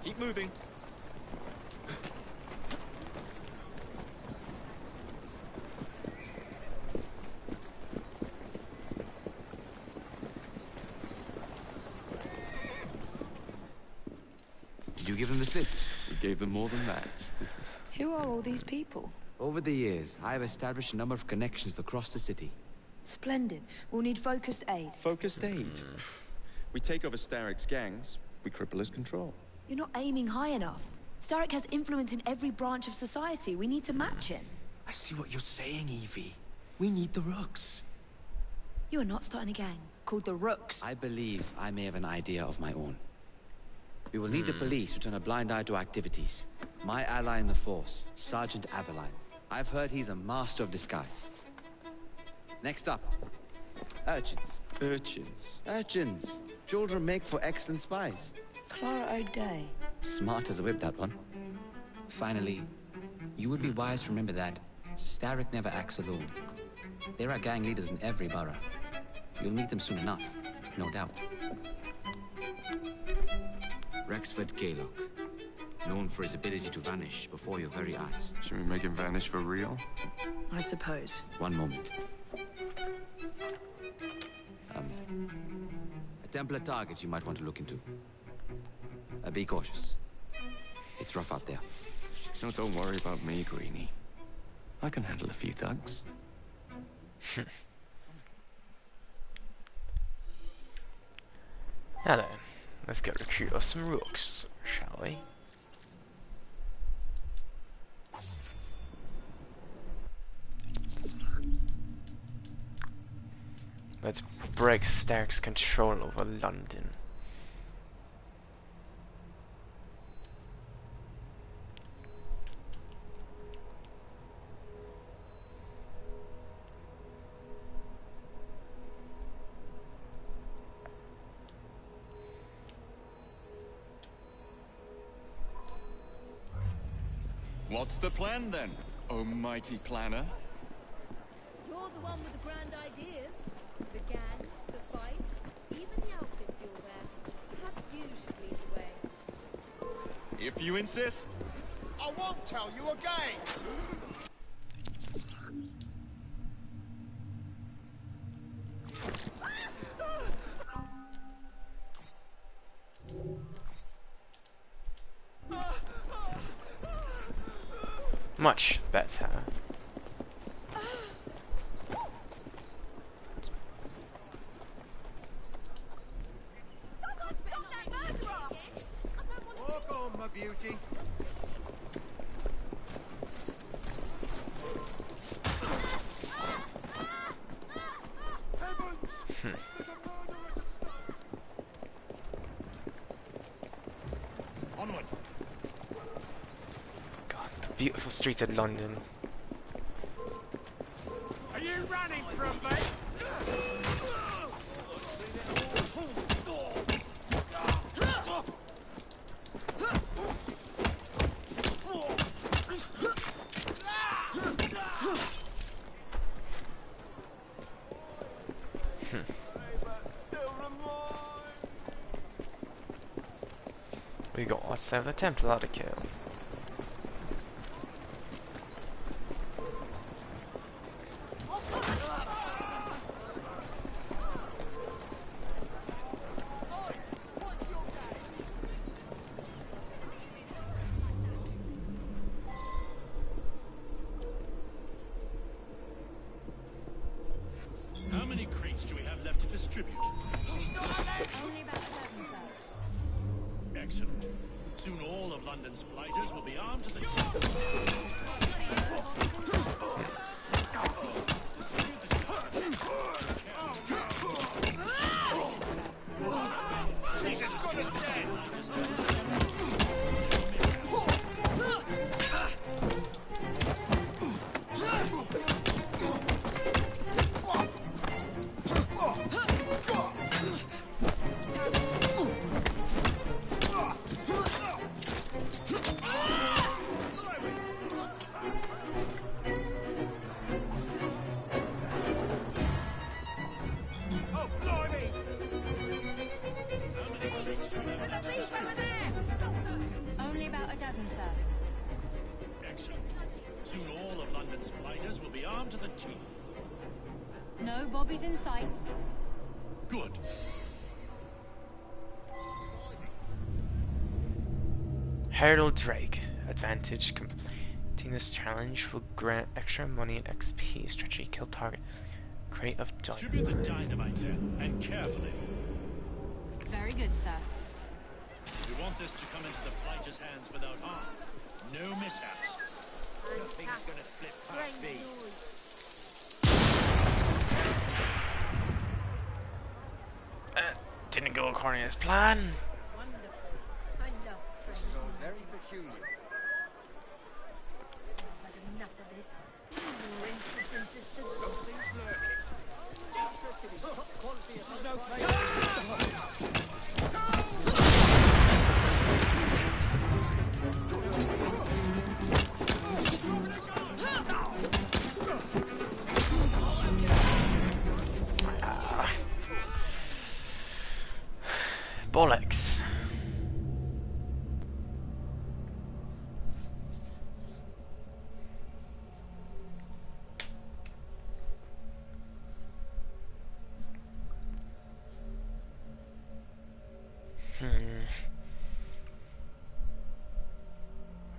Keep moving. Did you give them the slip? We gave them more than that. Who are all these people? Over the years, I have established a number of connections across the city. Splendid. We'll need focused aid. Focused aid? We take over Starrick's gangs, we cripple his control. You're not aiming high enough. Starrick has influence in every branch of society. We need to match him. I see what you're saying, Evie. We need the Rooks. You are not starting a gang called the Rooks. I believe I may have an idea of my own. We will need the police to turn a blind eye to activities. My ally in the force, Sergeant Aberline. I've heard he's a master of disguise. Next up, urchins. Urchins? Urchins. Children make for excellent spies. Clara O'Day. Smart as a whip, that one. Finally, you would be wise to remember that Starrick never acts alone. There are gang leaders in every borough. You'll meet them soon enough, no doubt. Rexford Gaylock, known for his ability to vanish before your very eyes. Should we make him vanish for real? I suppose. One moment. A Templar target you might want to look into. Be cautious. It's rough out there. No, don't worry about me, Greenie. I can handle a few thugs. Now then, let's go recruit us some rooks, shall we? Let's break Starrick's control over London. What's the plan then, oh mighty planner? You're the one with the grand ideas. The gangs, the fights, even the outfits you'll wear. Perhaps you should lead the way. If you insist. I won't tell you again! Much better. Walk on, my beauty. Onward. God, the beautiful streets of London. Are you running from me? We got ourselves a Templar to kill. How many crates do we have left to distribute? Only about 7, sir. Excellent. Soon all of London's blighters will be armed to the teeth. She's as good as dead! Oh, blimey! Only about a dozen, sir. Excellent. Soon all of London's blighters will be armed to the teeth. No bobbies in sight. Good. Harold Drake. Advantage. Completing this challenge will grant extra money and XP. Strategy kill target. Crate of dynamite. Distribute the dynamite and carefully. Very good, sir. We want this to come into the fighter's hands without harm. No mishaps. Nothing's gonna slip past me. Didn't go according to his plan. This is all very peculiar. I've had enough of this. More incidences to Something's lurking. Interested in top quality. This is no place. Bollocks.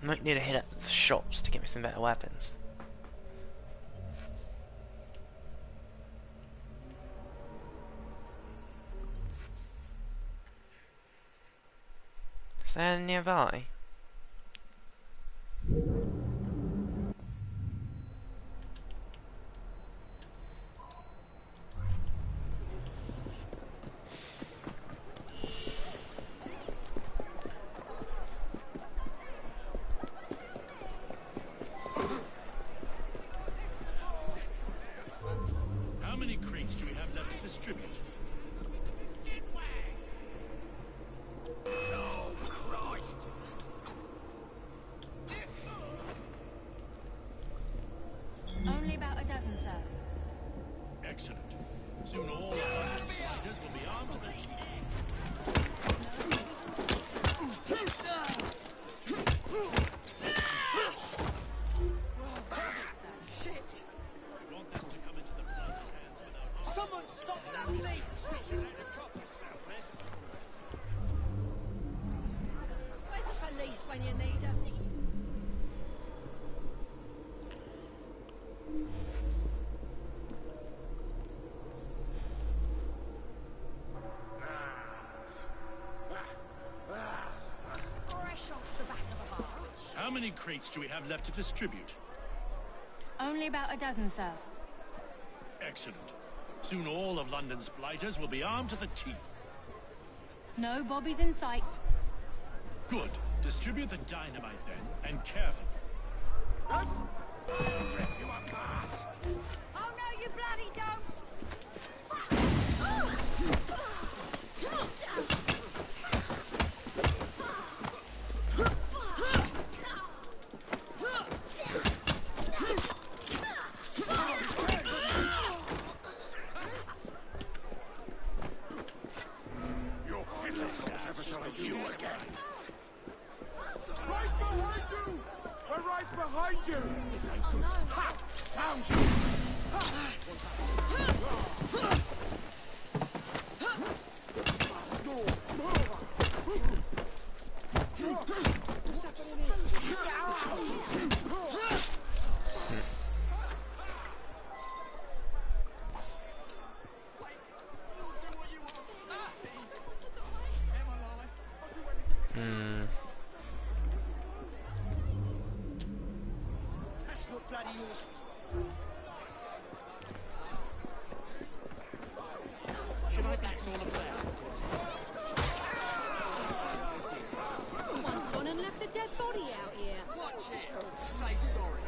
Might need to hit up the shops to get me some better weapons. Is there nearby? How many crates do we have left to distribute? Oh, Christ! Only about a dozen, sir. Excellent. Soon all of our fighters will be armed to the teeth. Shit! We want this to come into the fighter's hands without harm. Someone stop that thief! Where's the police when you need them? Fresh off the back of a barge. How many crates do we have left to distribute? Only about a dozen, sir. Excellent. Soon all of London's blighters will be armed to the teeth. No bobbies in sight. Good. Distribute the dynamite then, and carefully. Rip you apart! Oh no, you bloody don't! Your pitiful never shall I you again. Right behind you! We're right behind you! This ain't good. Ha! Found you! That's not bloody yours. Should I that's all about? Someone's gone and left a dead body out here. Watch it. Say sorry.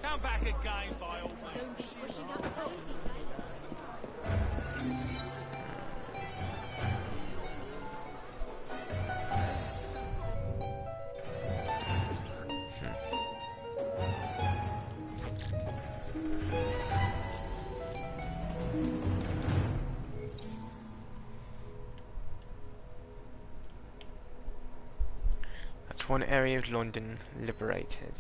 Come back again, by all means. Soon be pushing up policies, That's one area of London liberated.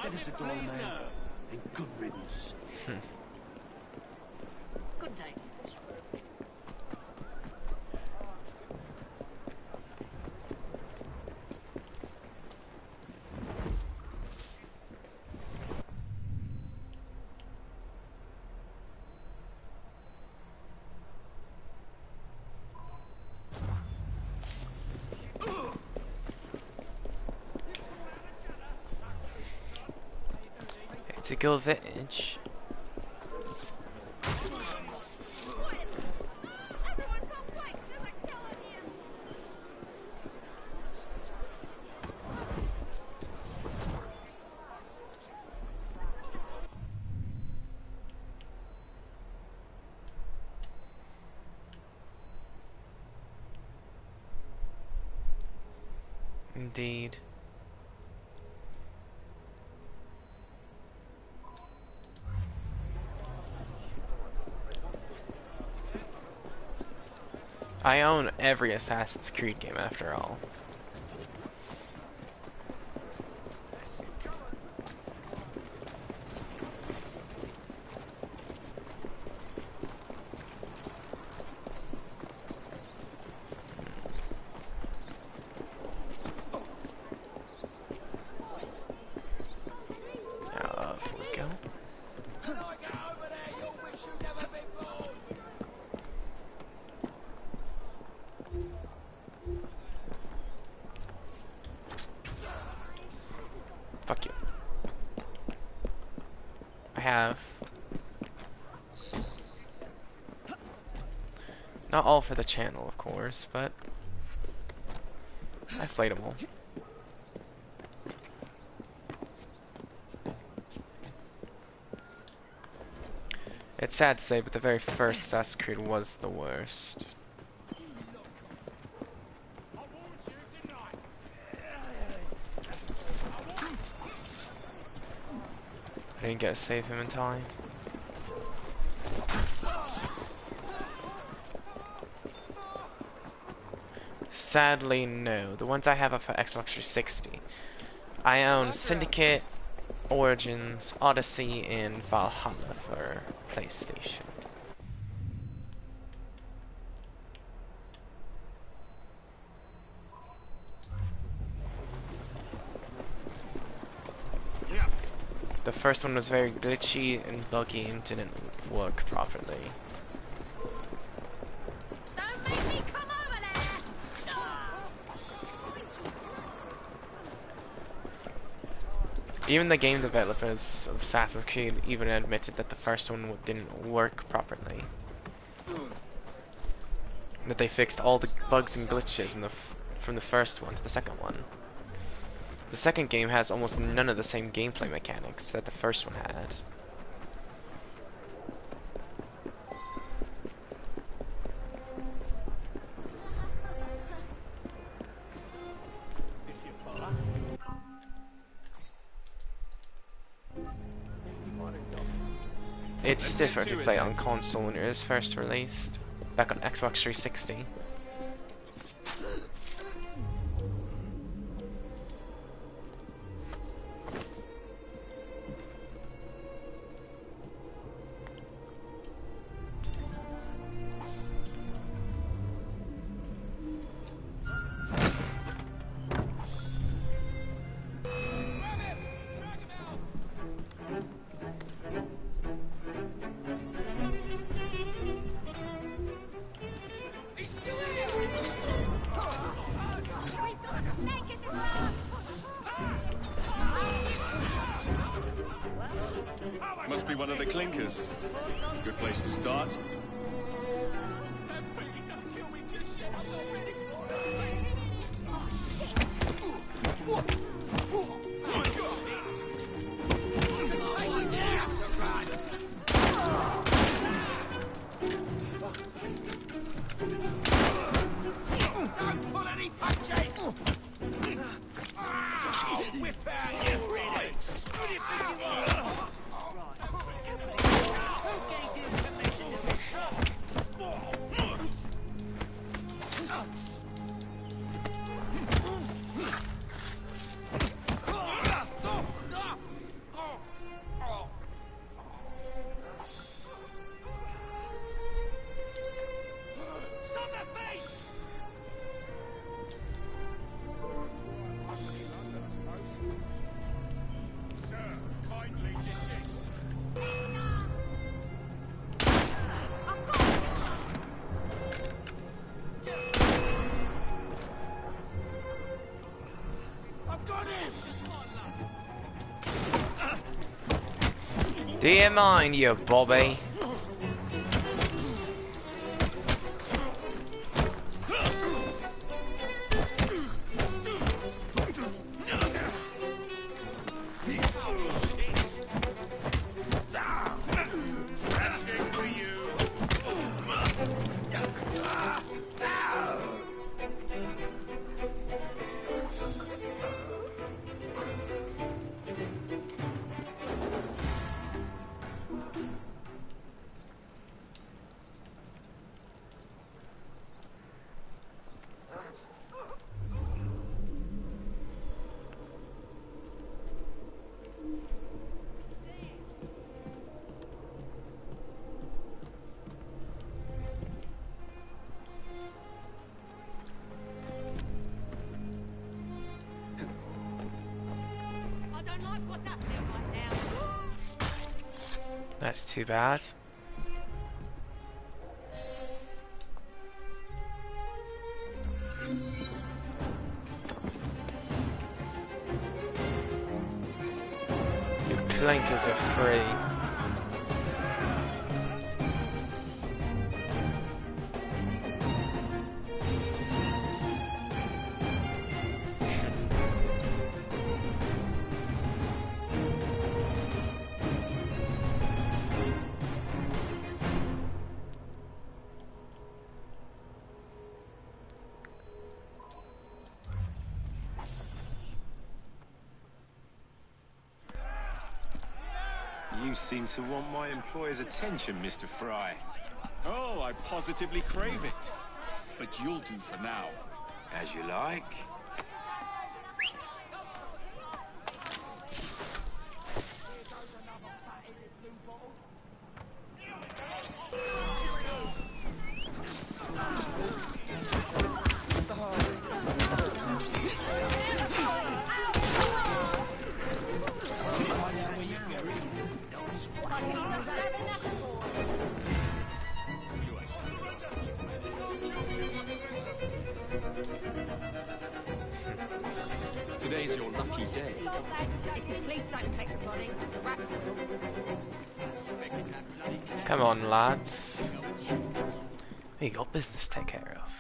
That is a door, man. And good riddance. Good day. To go vintage. Indeed. I own every Assassin's Creed game after all. Fuck you. I have. Not all for the channel, of course, but I've played them all. It's sad to say, but the very first Assassin's Creed was the worst. I didn't get to save him in time. Sadly, no. The ones I have are for Xbox 360. I own Syndicate, Origins, Odyssey, and Valhalla for PlayStation. The first one was very glitchy and buggy and didn't work properly. Don't make me come over there! Even the game developers of Assassin's Creed even admitted that the first one didn't work properly. That they fixed all the bugs and glitches in from the first one to the second one. The second game has almost none of the same gameplay mechanics that the first one had. It's stiffer to play on console when it was first released, back on Xbox 360. Must be one of the clinkers. Good place to start. Don't pull any punches! Whip out your riddance! Who do you think you are? Do you mind, you Bobby? I don't like what's happening right now. That's too bad. Your clankers are free. You seem to want my employer's attention, Mr. Frye. Oh, I positively crave it. But you'll do for now. As you like. Today's your lucky day. If the police don't take the body, the rats will. Come on, lads. We got business to take care of.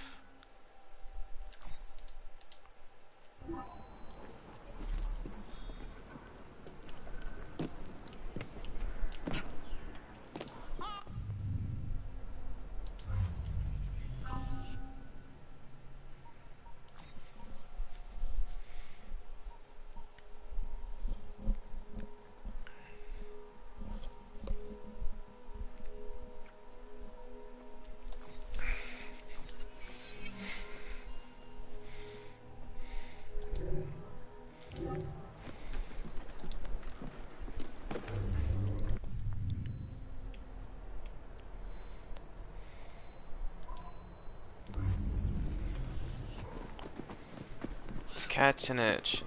Catch an urchin.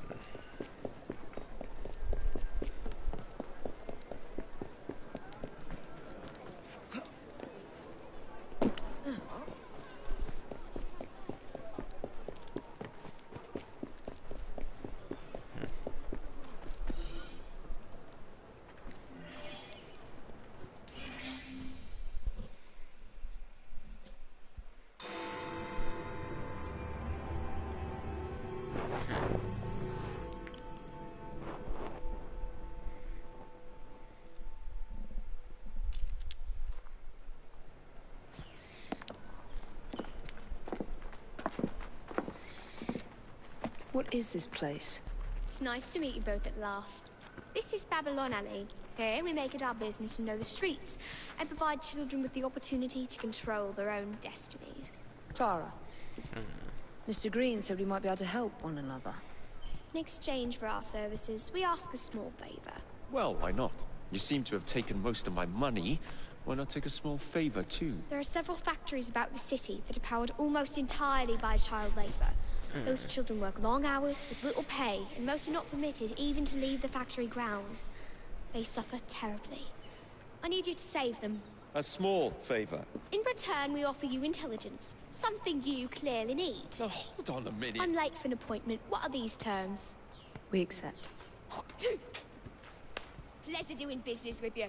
What is this place? It's nice to meet you both at last. This is Babylon Alley. Here we make it our business to know the streets and provide children with the opportunity to control their own destinies. Clara. Mr. Green said we might be able to help one another. In exchange for our services, we ask a small favor. Well, why not? You seem to have taken most of my money. Why not take a small favor, too? There are several factories about the city that are powered almost entirely by child labor. Those children work long hours with little pay, and most are not permitted even to leave the factory grounds. They suffer terribly. I need you to save them. A small favor. In return, we offer you intelligence, something you clearly need. Now, hold on a minute. I'm late for an appointment. What are these terms? We accept. Pleasure doing business with you.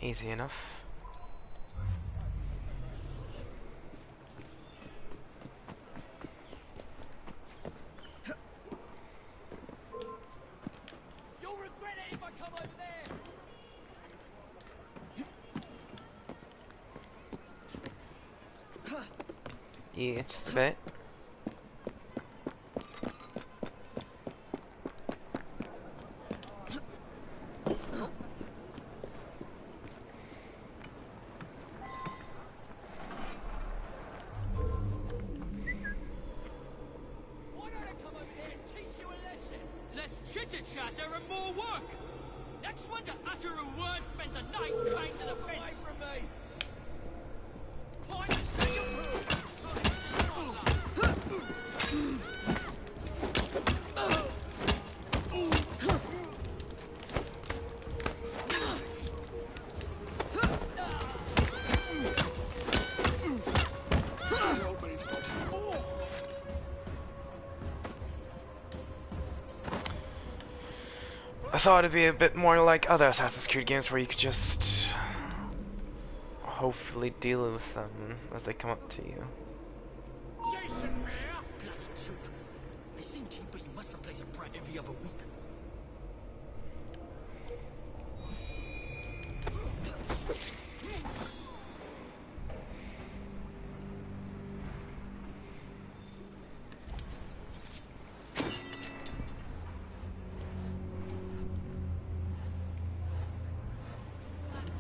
Easy enough. You'll regret it if I come over there. Yeah, just a bit. Why don't I come over there and teach you a lesson? Less chitter-chatter and more work. Next one to utter a word spent the night trained to the fence. Away from me. Time to see your I thought it'd be a bit more like other Assassin's Creed games where you could just hopefully deal with them as they come up to you. Jason, man! Bloody children. They seem cheap, but you must replace a brat every other week.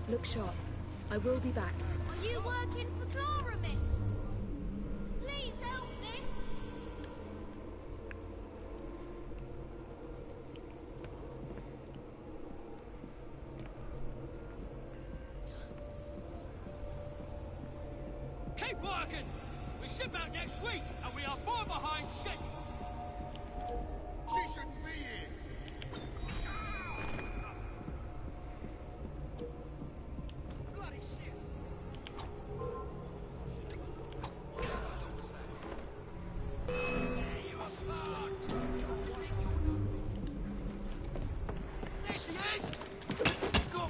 Look sharp. I will be back. Are you working for Clara, miss? Please help, miss. Keep working! We ship out next week, and we are far behind shit! She shouldn't be here! Bloody shit! You are fucked! There she is! Go!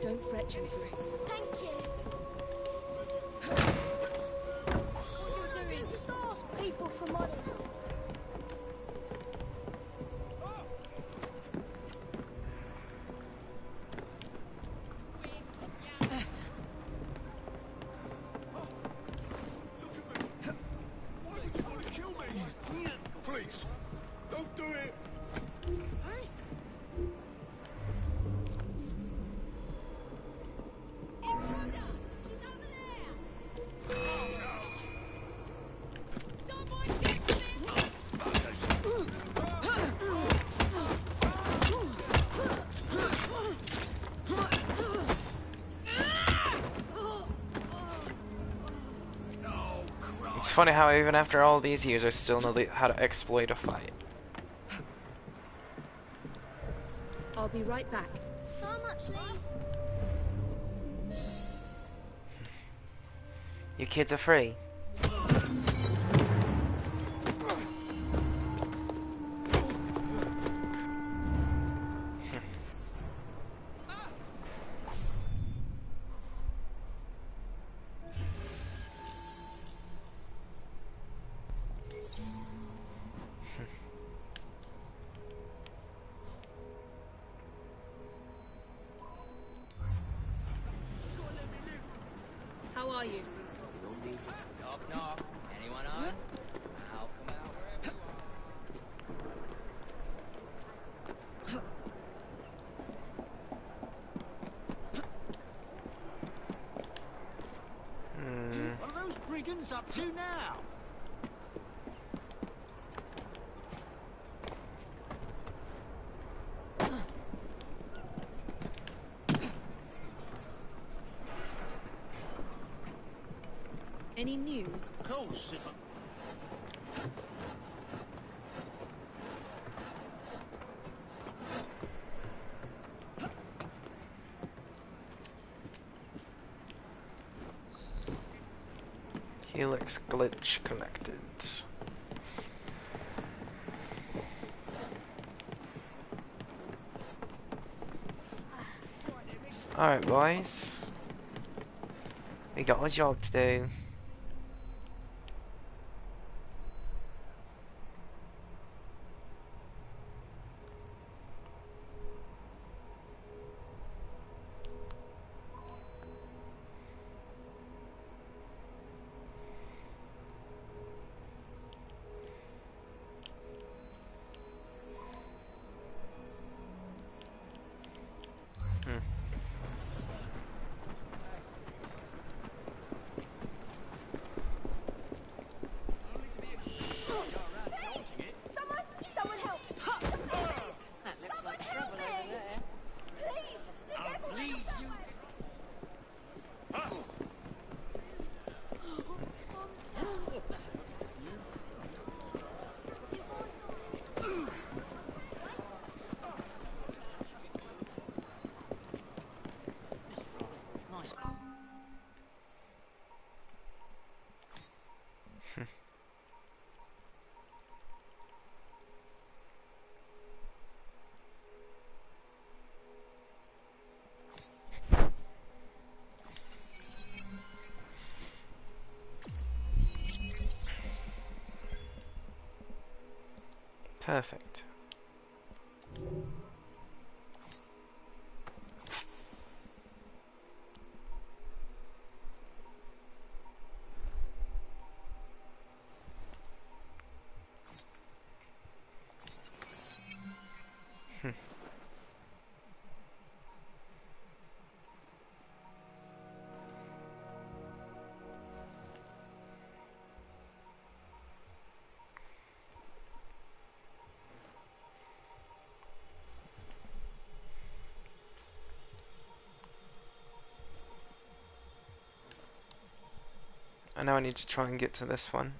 Don't fret, children. Thank you. What are you doing? Just ask people for money. Why would you want to kill me? Please, don't do it. Hey? It's funny how even after all these years I still know how to exploit a fight. I'll be right back. So much, Lee. You kids are free. How are you? Knock, knock. Anyone on? I'll come out wherever you are. Green's up to now? Any news? Of course, if I... Helix glitch collected. Alright, boys. We got a job to do. Someone help! That looks like trouble over there. Please! I'll bleed you. Perfect. I know I need to try and get to this one.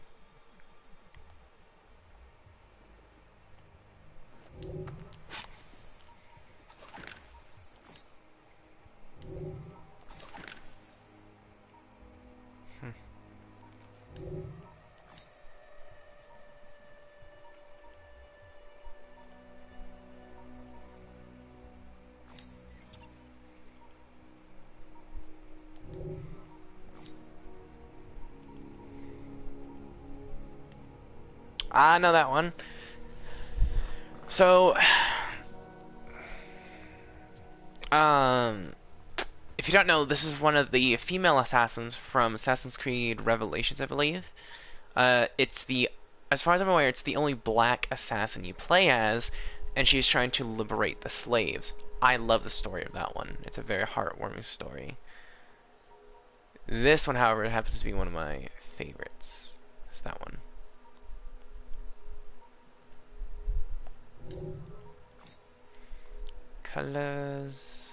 I know that one. So, if you don't know, this is one of the female assassins from Assassin's Creed Revelations, I believe. It's the, as far as I'm aware, it's the only black assassin you play as, and she's trying to liberate the slaves. I love the story of that one. It's a very heartwarming story. This one, however, happens to be one of my favorites. It's that one. Colors.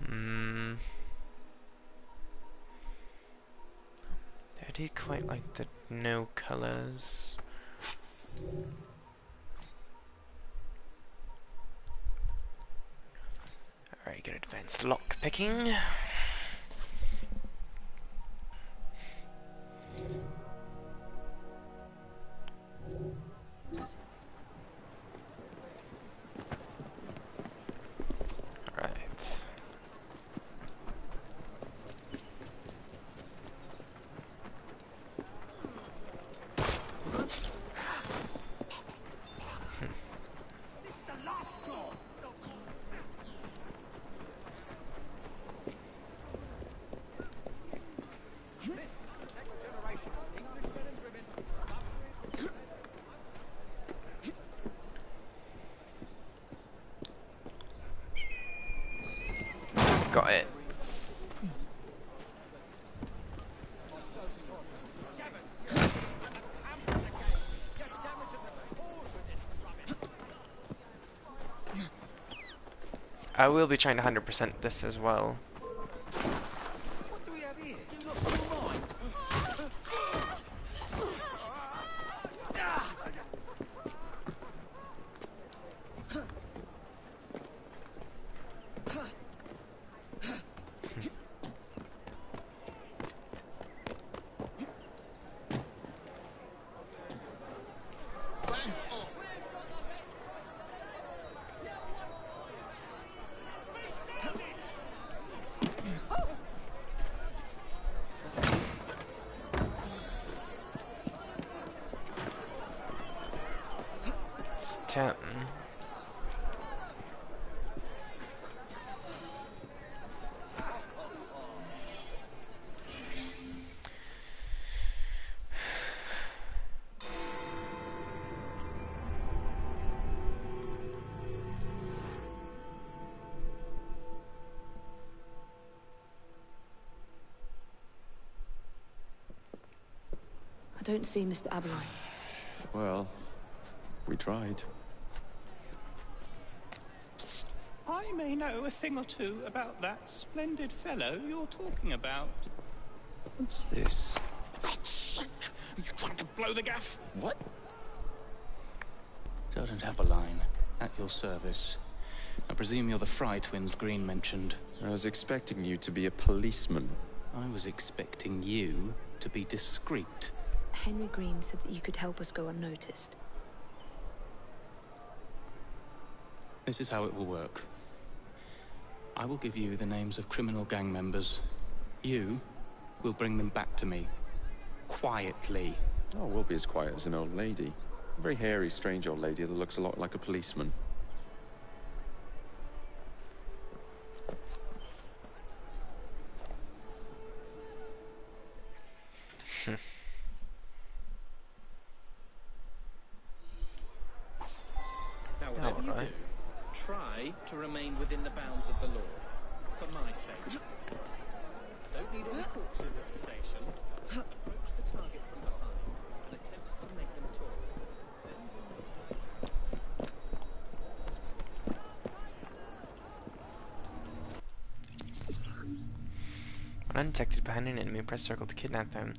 I do quite like the no colors. Alright, good advanced lock picking. Got it. I will be trying to 100% this as well. What do we have here? You lost your mind. Tempting. I don't see Mr. Aberline. Well, we tried. I may know a thing or two about that splendid fellow you're talking about. What's this? God's sake! Are you trying to blow the gaff? What? Sergeant Aberline, at your service. I presume you're the Frye twins Green mentioned. I was expecting you to be a policeman. I was expecting you to be discreet. Henry Green said that you could help us go unnoticed. This is how it will work. I will give you the names of criminal gang members. You will bring them back to me. Quietly. Oh, we'll be as quiet as an old lady. A very hairy, strange old lady that looks a lot like a policeman. Now, whatever you do, try to remain within the bounds of the law. For my sake. Don't need any corpses at the station. Approach the target from behind and attempt to make them talk. When undetected behind an enemy, press circle to kidnap them.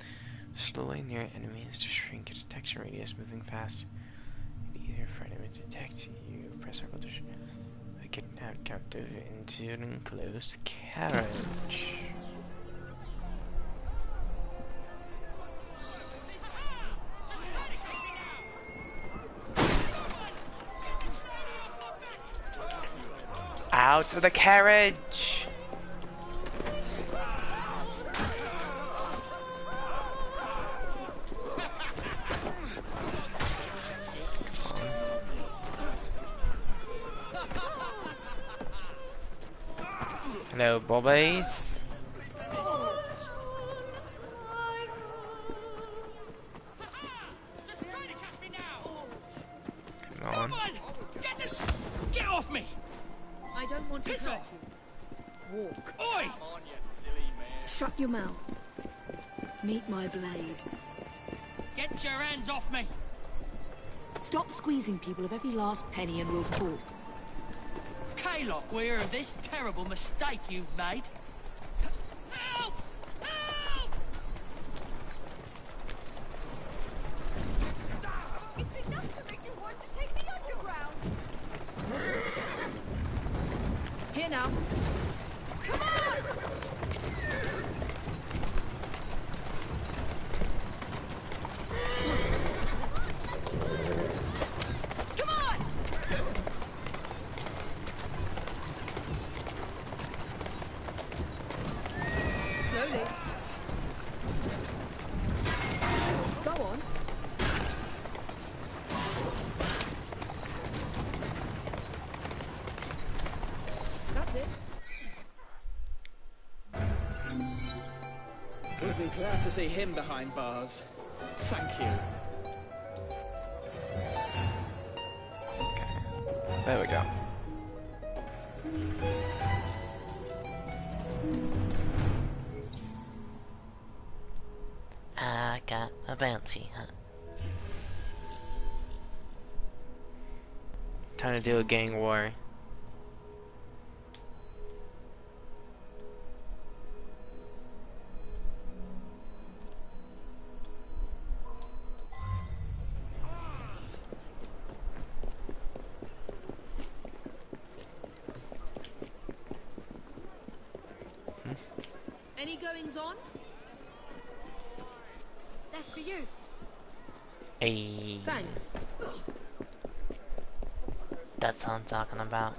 Slowly near enemies to shrink a detection radius, moving fast. Easier for enemies to detect you. Press circle to the kidnapped captive into an enclosed carriage. Out of the carriage! Hello, bobbies. Come on. Get off me! I don't want to Piss hurt off. you. Walk. Oi! Come on, you silly man. Shut your mouth. Meet my blade. Get your hands off me! Stop squeezing people of every last penny and we'll talk. Kaylock, we hear of this terrible mistake you've made. Help! Help! It's enough to make you want to take the underground. Here now. Come on! Come on! Slowly. Go on. That's it. We'll be glad to see him behind bars. Thank you. There we go. I got a bounty, huh? Time to do a gang war. Any goings on? That's for you. Hey. Thanks. That's what I'm talking about.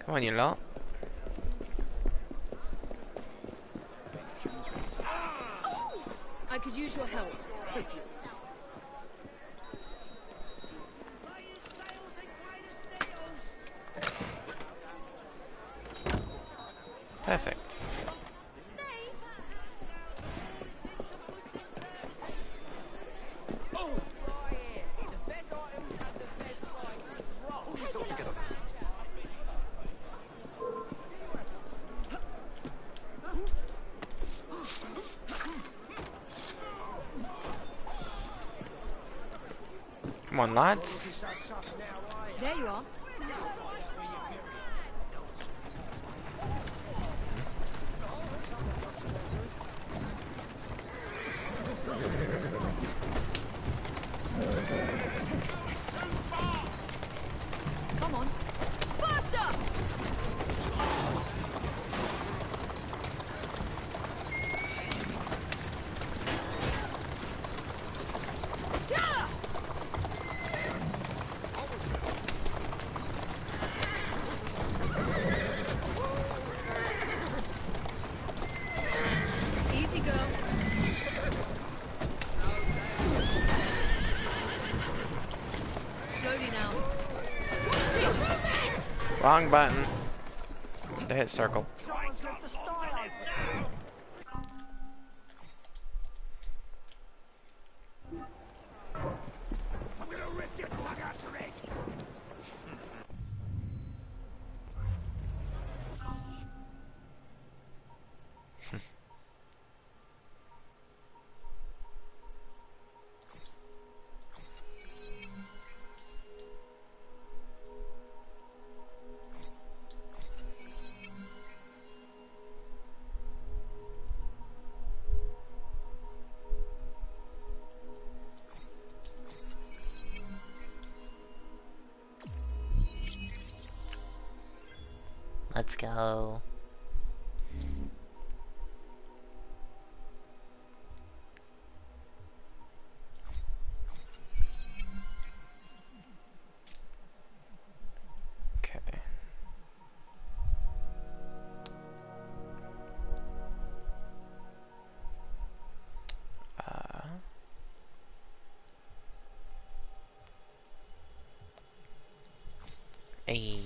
Come on, you lot. I could use your help. Perfect. Come on, lads. There you are. Come on. Faster! Yeah! Easy, girl. Slowly now. Wrong button. To hit circle. Someone's left the style open. I'm gonna rip your tongue out to it! Let's go. Okay. Hey.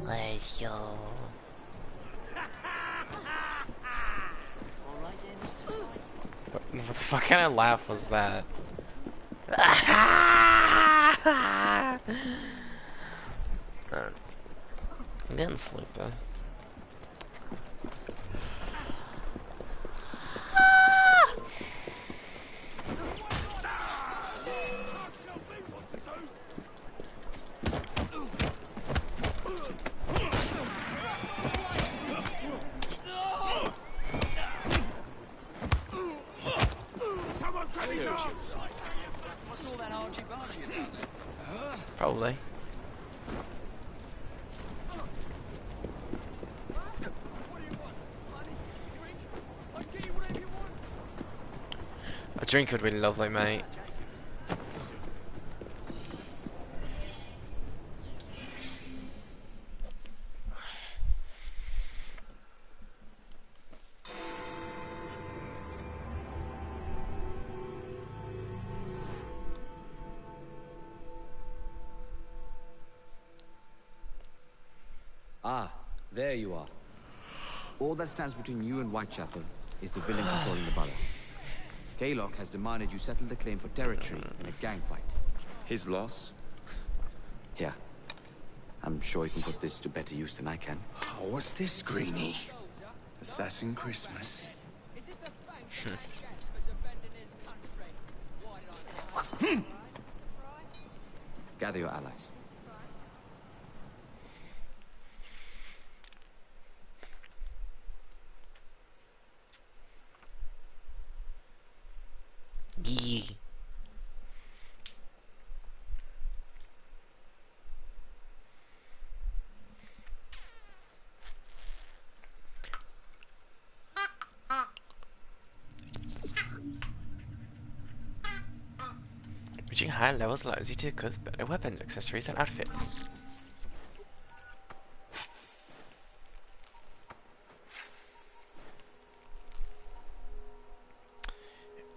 Let's go. What the fuck kind of laugh was that? I'm getting sleepy. Someone grab his arms! What's all that argy-bargy about then? Probably. A drink would be lovely, mate. Ah, there you are. All that stands between you and Whitechapel is the villain controlling the borough. Kaylock has demanded you settle the claim for territory in a gang fight. His loss? Yeah. I'm sure he can put this to better use than I can. Oh, what's this, Greenie? Assassin Christmas. Gather your allies. Yee. Reaching higher levels allows you to equip better weapons, accessories, and outfits.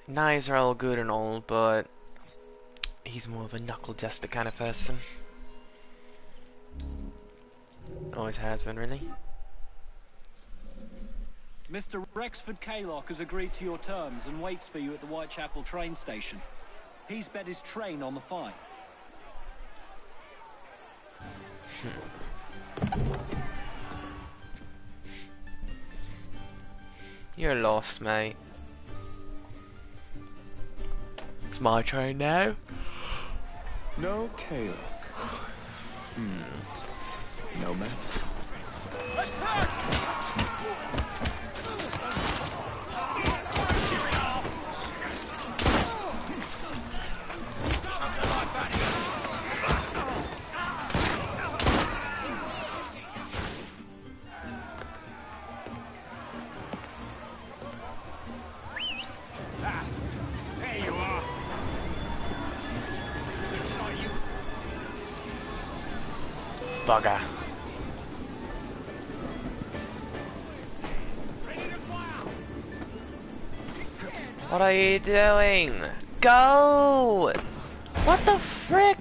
Knives are all good and all, but he's more of a knuckle duster kind of person. Always has been, really. Mr. Rexford Kaylock has agreed to your terms and waits for you at the Whitechapel train station. He's bet his train on the fight. You're lost, mate. It's my train now. No Kaylock. No matter. There you are. Bugger. What are you doing? Go! What the frick?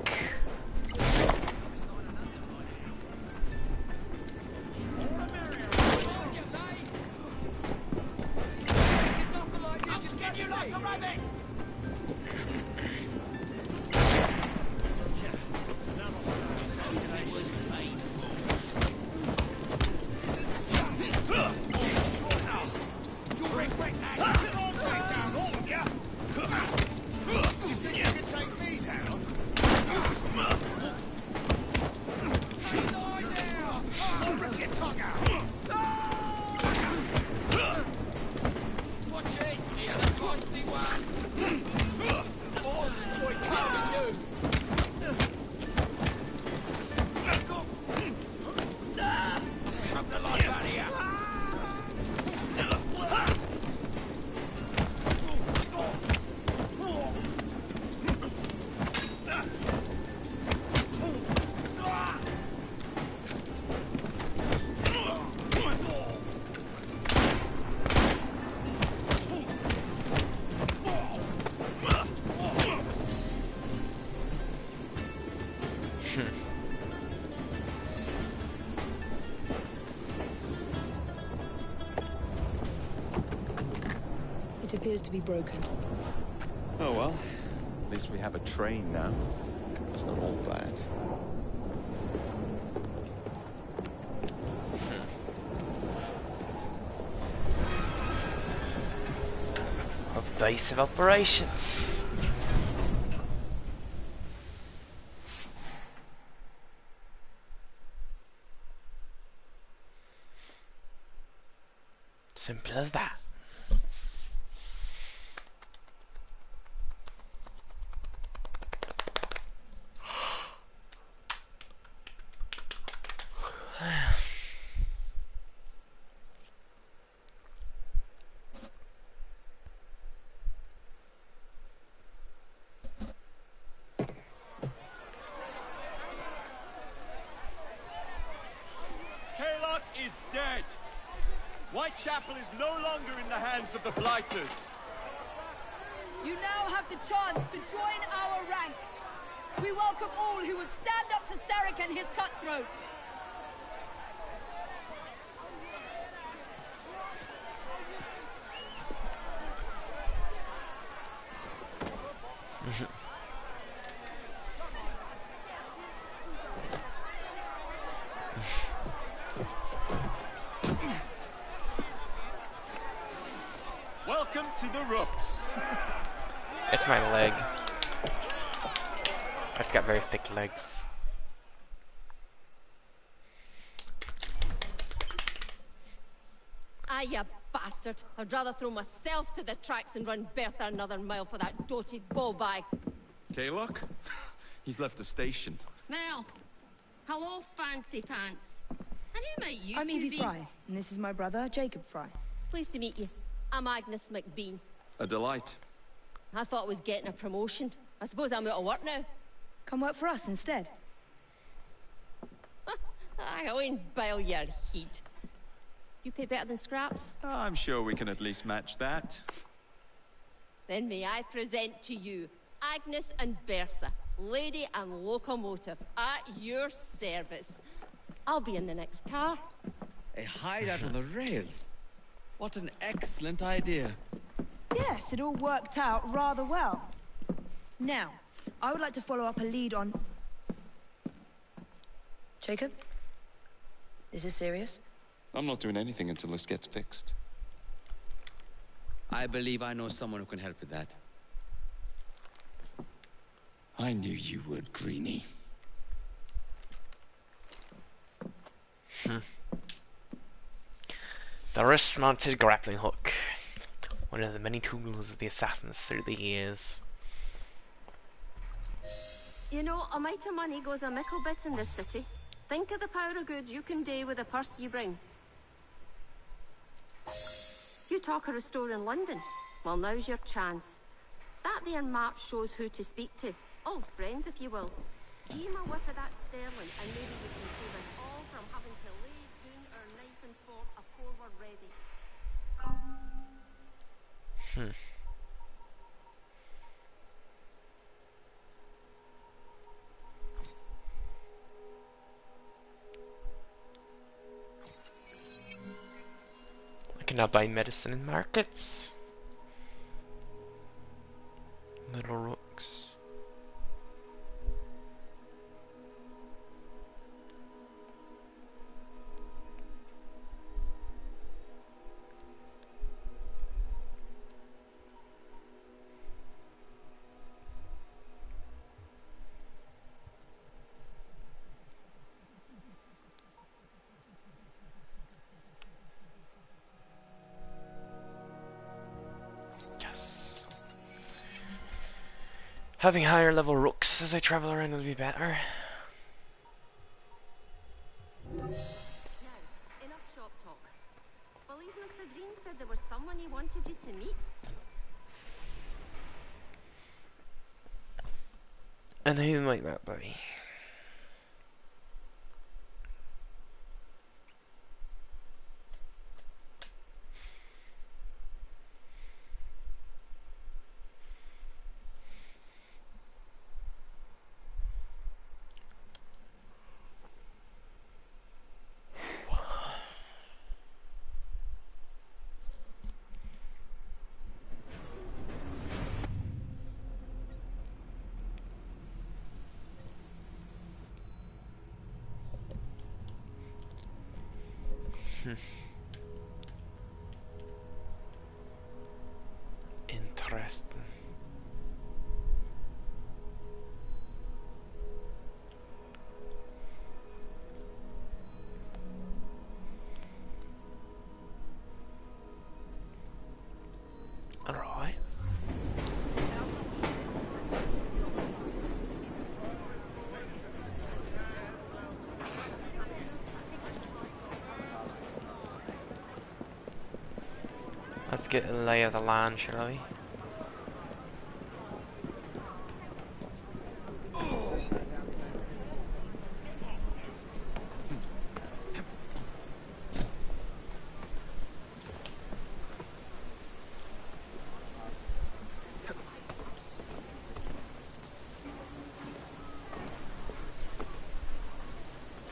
It appears to be broken. Oh well, at least we have a train now. It's not all bad. A base of operations. Simple as that. Kaylock is dead. Whitechapel is no longer in the hands of the Blighters. You now have the chance to join our ranks. We welcome all who would stand up to Starrick and his cutthroats. Welcome to the Rooks. It's my leg. I just got very thick legs. Ah, you bastard. I'd rather throw myself to the tracks than run Bertha another mile for that doted ball-bag. Kaylock? He's left the station. Mel. Hello, fancy pants. And who might you I'm two Evie be? Frye, and this is my brother, Jacob Frye. Pleased to meet you. I'm Agnes McBean. A delight. I thought I was getting a promotion. I suppose I'm out of work now. Come work for us instead. I won't bile your heat. You pay better than scraps? I'm sure we can at least match that. Then may I present to you Agnes and Bertha, lady and locomotive, at your service. I'll be in the next car. A hideout on the rails. What an excellent idea. Yes, it all worked out rather well. Now, I would like to follow up a lead on... Jacob? Is this serious? I'm not doing anything until this gets fixed. I believe I know someone who can help with that. I knew you would, Greenie. The wrist-mounted grappling hook. One of the many tools of the assassins through the years. You know, a mite of money goes a mickle bit in this city. Think of the power of good you can do with the purse you bring. You talk of a store in London. Well, now's your chance. That there map shows who to speak to. Old friends, if you will. Give him a whiff of that sterling, and maybe you can save us all from having to lay down our knife and fork afore we're ready. I can now buy medicine in markets. Little rooks. Yes. Having higher level rooks as I travel around will be better. Now, enough shop talk. Believe Mr. Green said there was someone he wanted you to meet. And who might that be? Interesting. All right. Let's get a lay of the land, shall we?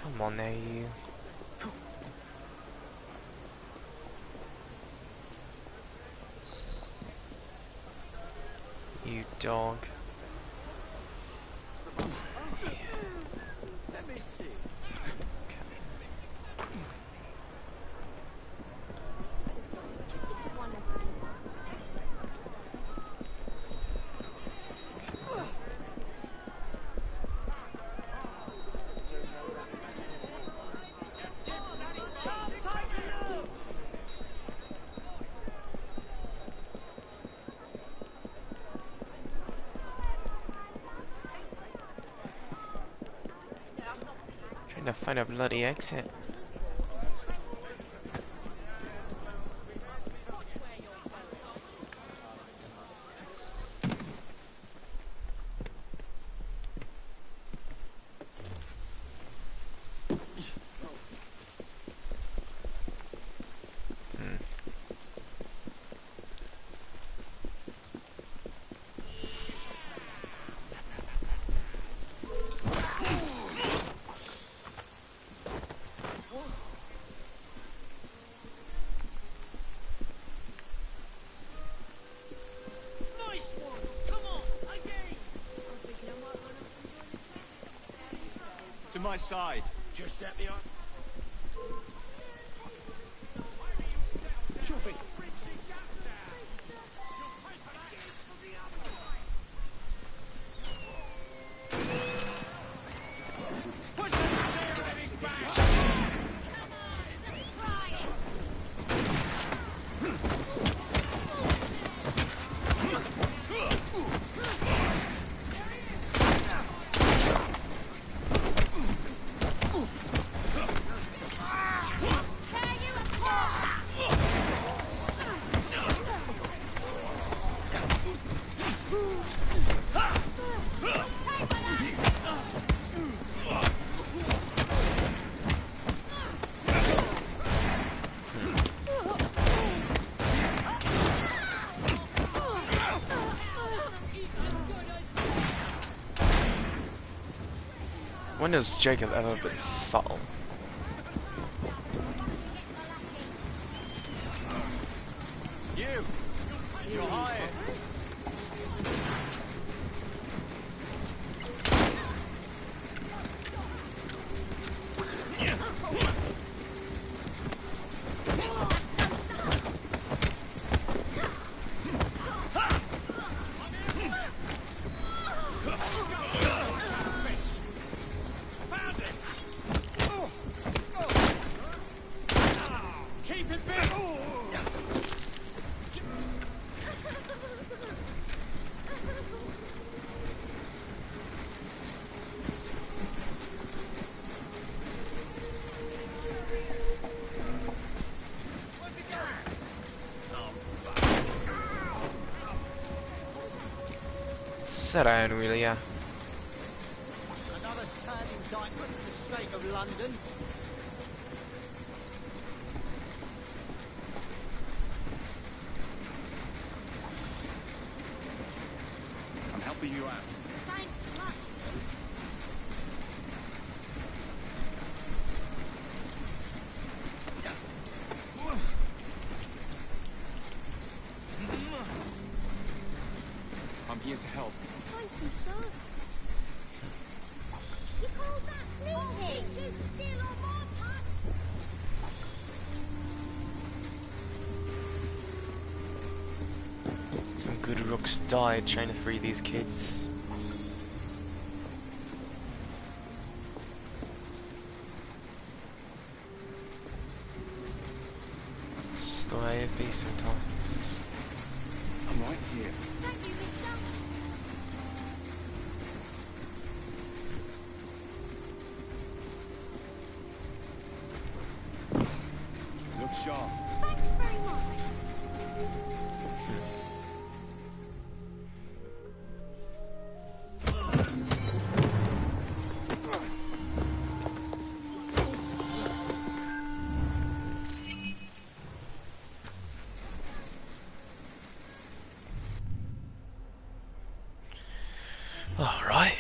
Come on now, you. You dog. Let me see. Trying to find a bloody exit. my side. Just step behind. Sure thing. When has Jacob ever been subtle? You're hired. Keep it big. Sit down, really, yeah. Another sad indictment of the state of London. I'm helping you out. I'm here to help. Thank you, sir. You called that sneaking? You steal all my parts. Some good rooks died trying to free these kids. Just the way it be sometimes. I'm right here. Thank you, mister. Look sharp. Thanks very much. Alright,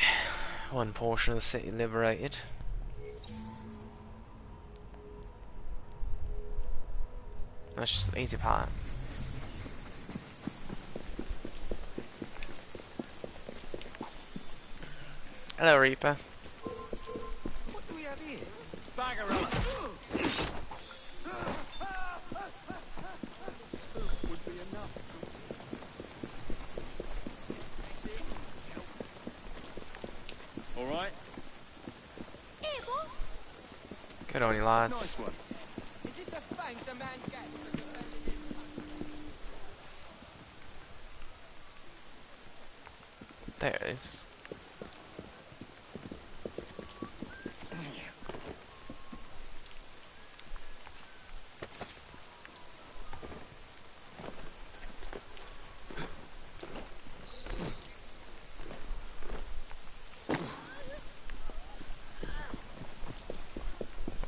one portion of the city liberated. That's just the easy part. Hello, Reaper. What do we have here? Bagger up. Would be enough. All right. Here, boss. Good on you, lads. Nice one. Is this a thanks a man gets for defending his... There it is.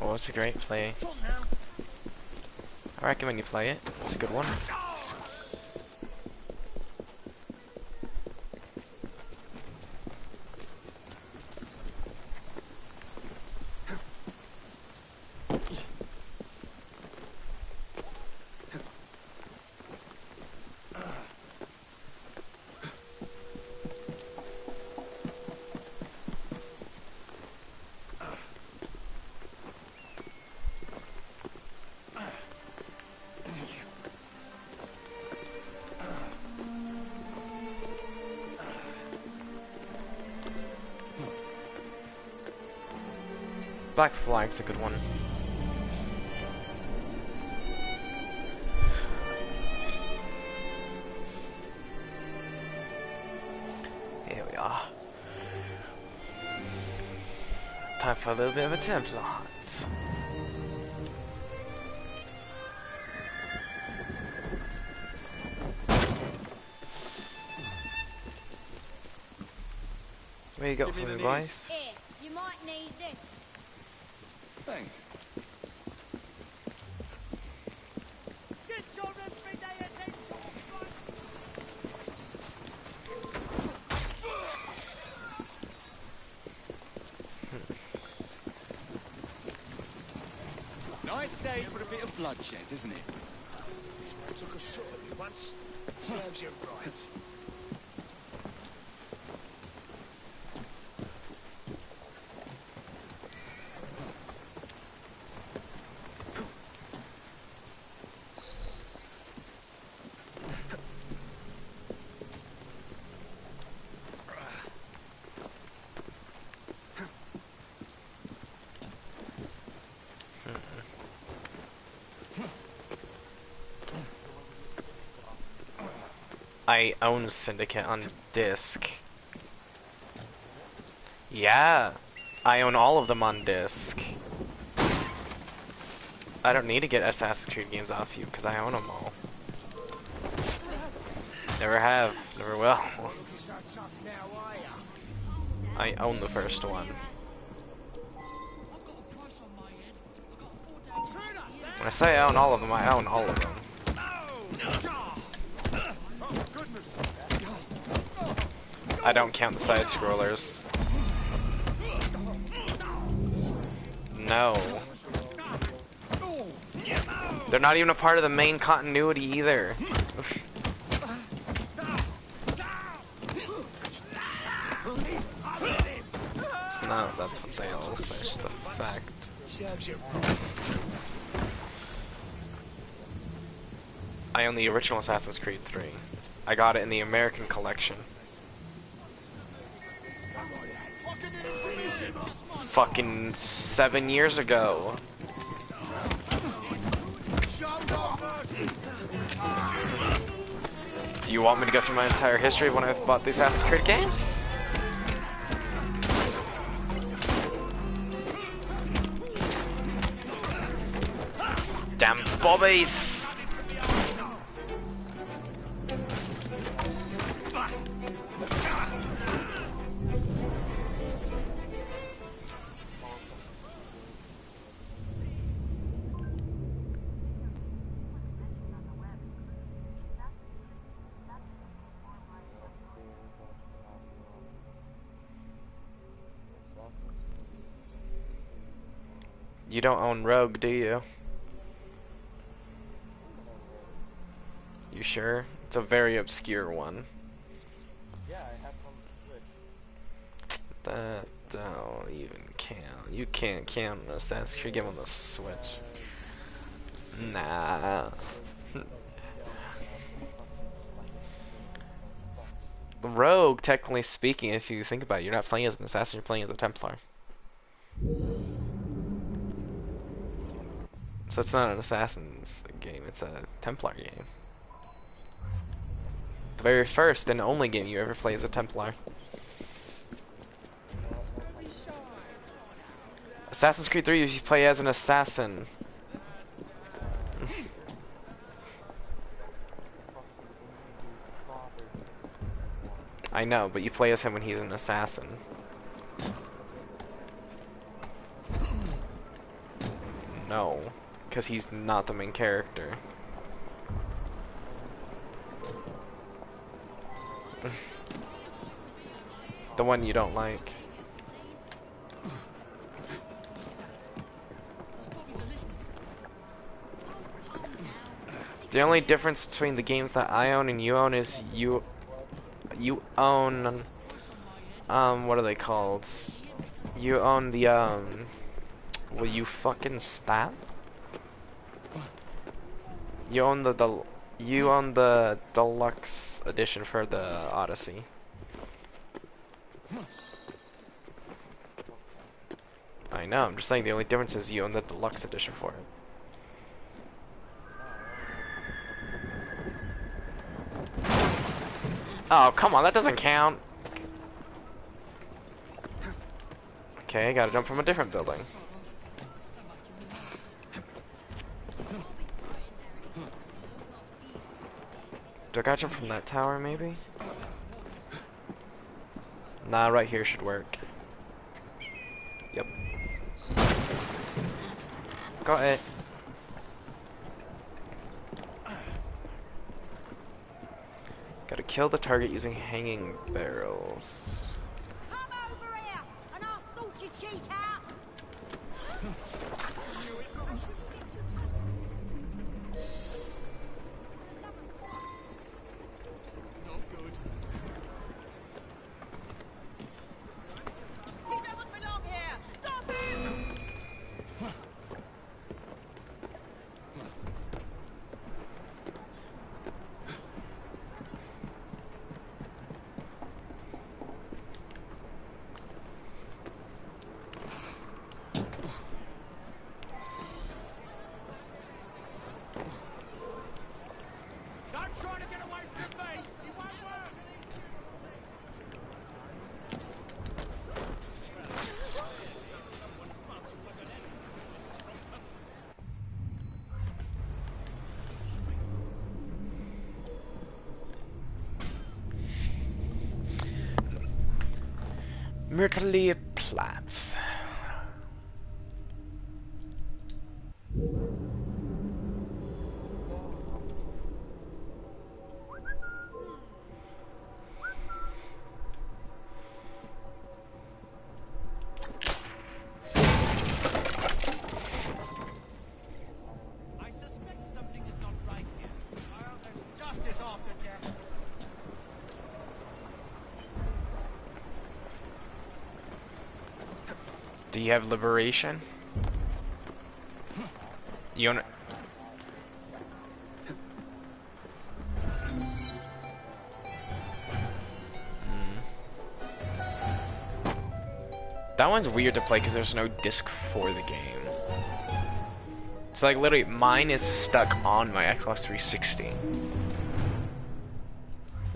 Oh, it's a great play. I reckon when you play it, it's a good one. Black Flag's a good one. Here we are. Time for a little bit of a Templar hunt. What you got for me, boys? Here, you might need this. Thanks. Get your everyday attention, Nice day for a bit of bloodshed, isn't it? This man took a shot at me once. Serves you right. I own Syndicate on disc. Yeah, I own all of them on disc. I don't need to get Assassin's Creed games off you because I own them all. Never have, never will. I own the first one. When I say I own all of them, I own all of them. I don't count the side scrollers. No. They're not even a part of the main continuity either. It's not, that's what they all say, it's just a fact. I own the original Assassin's Creed 3. I got it in the American collection. Fucking 7 years ago. Do you want me to go through my entire history of when I bought these Assassin's Creed games? Damn bobbies! You don't own Rogue, do you? You sure? It's a very obscure one. Yeah, I have on the Switch. That don't even count. You can't count an Assassin's Creed game on the Switch. Nah. Rogue, technically speaking, if you think about it, you're not playing as an assassin, you're playing as a Templar. So it's not an Assassin's game, it's a Templar game. The very first and only game you ever play as a Templar. Assassin's Creed 3, if you play as an assassin. I know, but you play as him when he's an assassin. No, because he's not the main character. The one you don't like. The only difference between the games that I own and you own is you own what are they called? You own the will you fucking stop? You own the deluxe edition for the Odyssey. I know, I'm just saying the only difference is you own the deluxe edition for it. Oh, come on, that doesn't count. Okay, gotta jump from a different building. Do I gotta jump from that tower, maybe? Nah, right here should work. Yep. Got it. Gotta kill the target using hanging barrels. Come over here, and I'll sort your cheek out. Not good. He doesn't belong here. Stop him! Don't try to get away from me. You won't work. Myrtle Platz. I suspect something is not right here. Well, there's justice after death. Do you have liberation? You own it. That one's weird to play because there's no disc for the game. So like literally mine is stuck on my Xbox 360.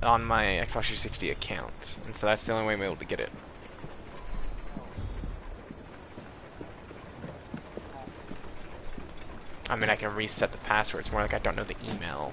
On my Xbox 360 account. And so that's the only way I'm able to get it. I mean, I can reset the password. It's more like I don't know the email.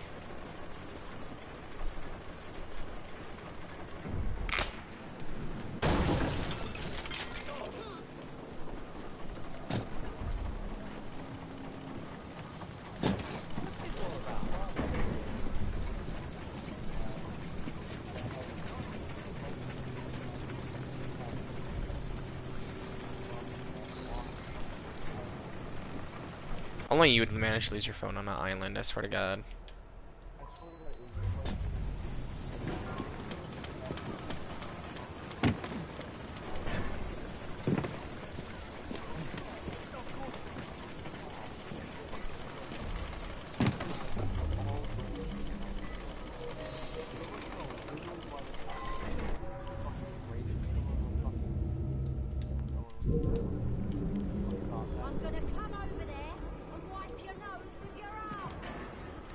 Only you would manage to lose your phone on an island, I swear to God.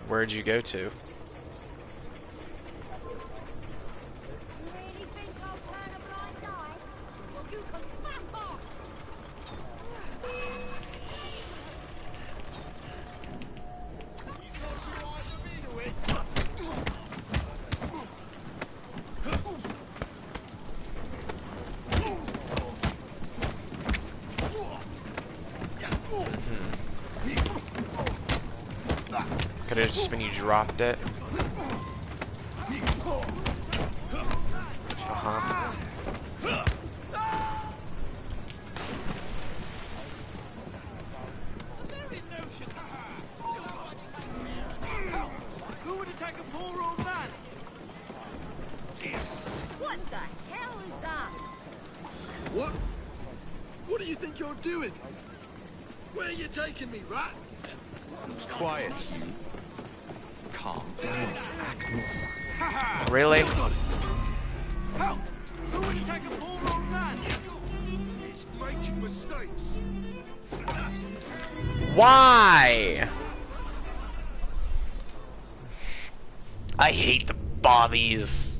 Where'd you go to? Could have just been you dropped it. Who would attack a poor old man? What the hell is that? What? What do you think you're doing? Where are you taking me, rat? Quiet. Calm down. Act normal. Really? Help! Who would attack a poor old man? It's making mistakes. Why? I hate the bobbies.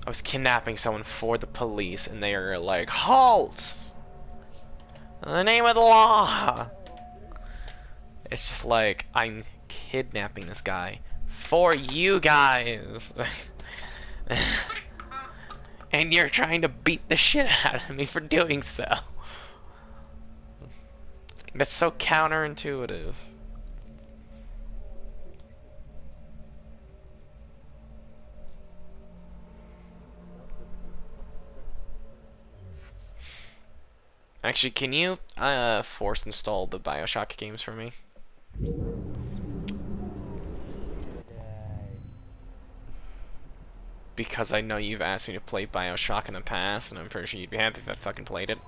I was kidnapping someone for the police and they are like, halt! In the name of the law! It's just like, I'm kidnapping this guy for you guys. And you're trying to beat the shit out of me for doing so. That's so counterintuitive. Actually, can you force install the BioShock games for me? Because I know you've asked me to play BioShock in the past, and I'm pretty sure you'd be happy if I fucking played it.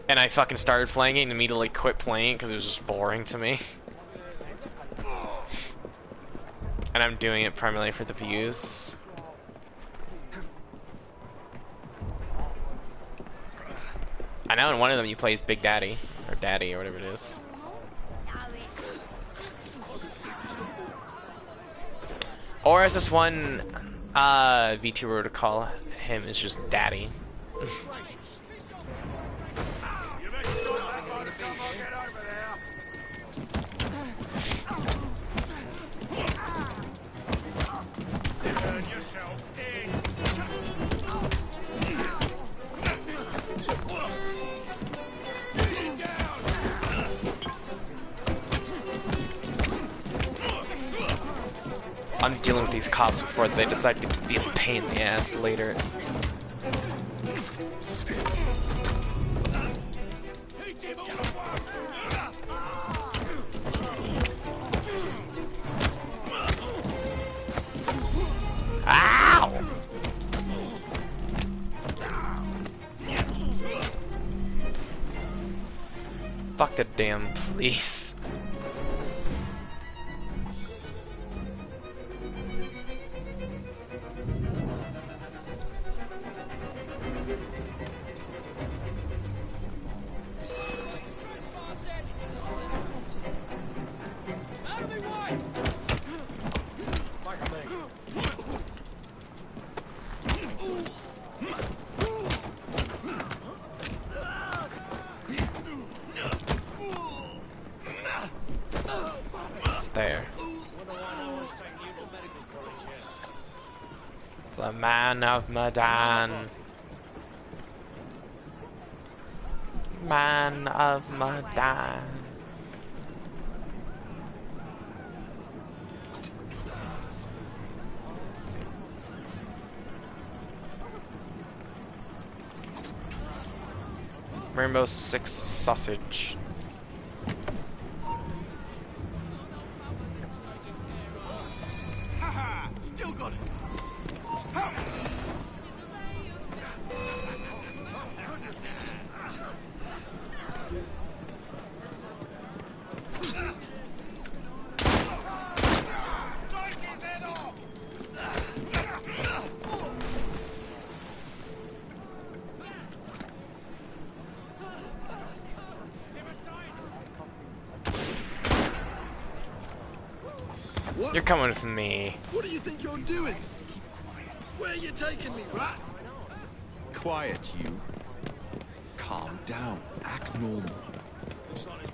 And I fucking started playing it and immediately quit playing because it was just boring to me. And I'm doing it primarily for the views. I know in one of them you play as Big Daddy, or Daddy, or whatever it is. Or as this one VTuber would call him, is just Daddy. I'm dealing with these cops before they decide to be a pain in the ass later. Ow! Fuck the damn police. There. The man of Medan. Man of Medan. Rainbow Six sausage. Haha! Still got it! Help! Take his head off! What? You're coming with me. What do you think you're doing? Where are you taking me, rat? Quiet, you. Calm down. Act normal.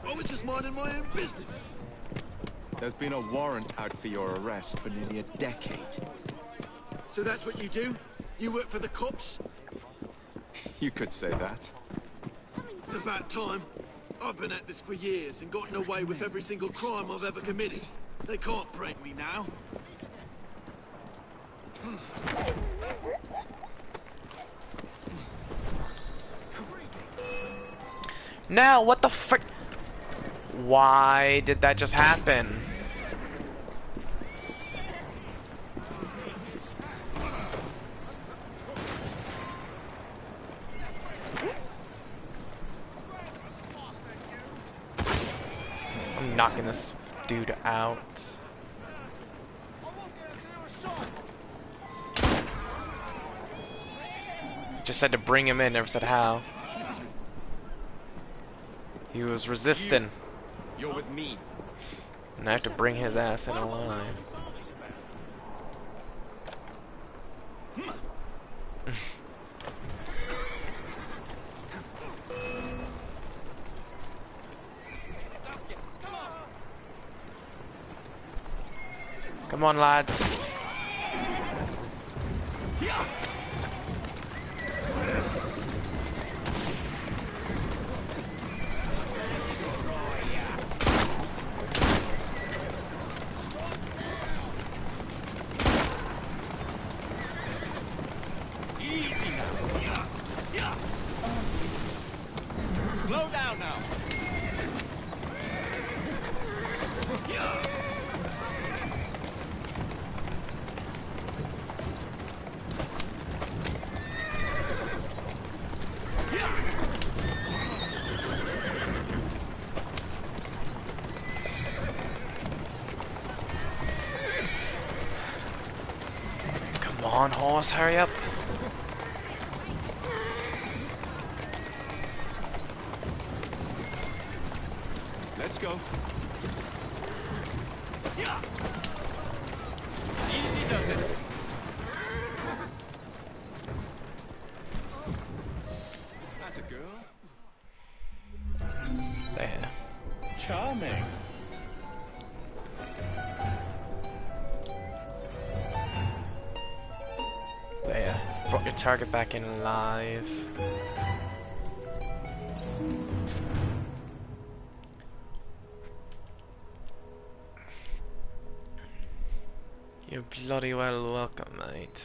I was just minding my own business. There's been a warrant out for your arrest for nearly a decade. So that's what you do? You work for the cops? You could say that. It's about time. I've been at this for years and gotten away with every single crime I've ever committed. They can't break me now. Now, what the frick? Why did that just happen? I'm knocking this dude out. Just said to bring him in, never said how. He was resisting. You're with me. And I have to bring his ass in alive. Come on, lads. Easy now. Slow down now. Come on, horse, hurry up. Let's go. Easy does it. That's a girl. There. Charming. There. Brought your target back in alive. You're bloody well welcome, mate.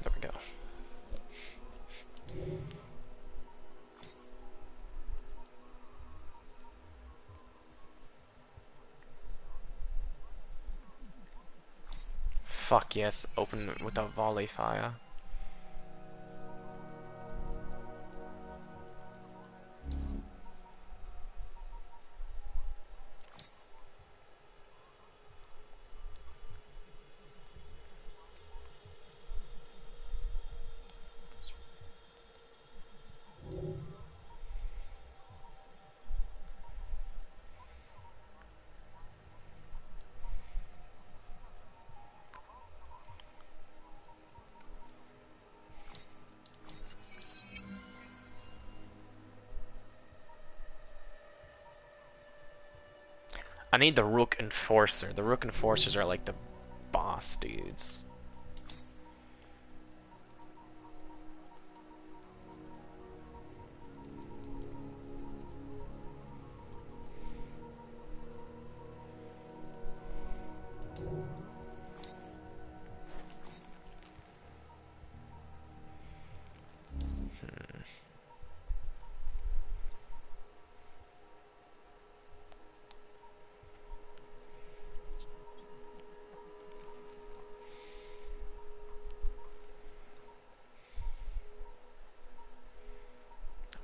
There we go. Fuck yes, open with a volley fire. I need the Rook Enforcer. The Rook Enforcers are like the boss dudes.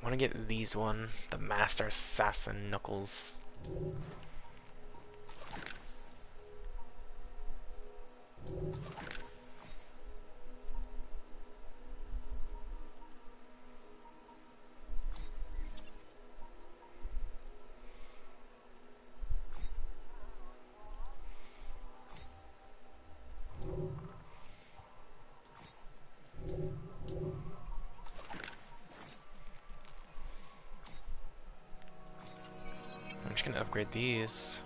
I want to get these one, the Master Assassin Knuckles. I'm just gonna upgrade these.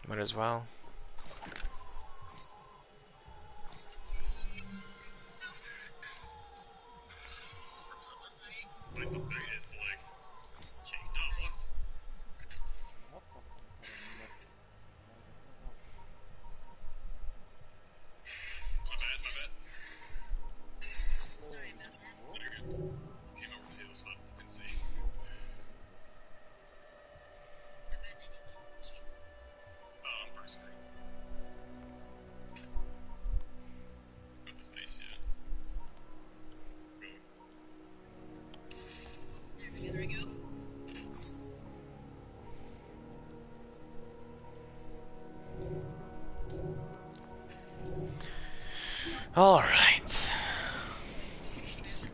Might as well. Alright.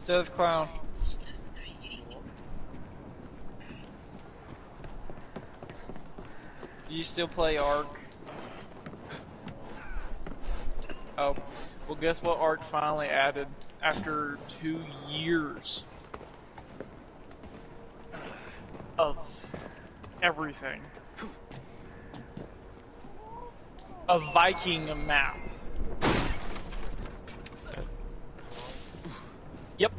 Death Clown. Do you still play Ark? Oh, well guess what Ark finally added after 2 years of everything. A Viking map. Yep.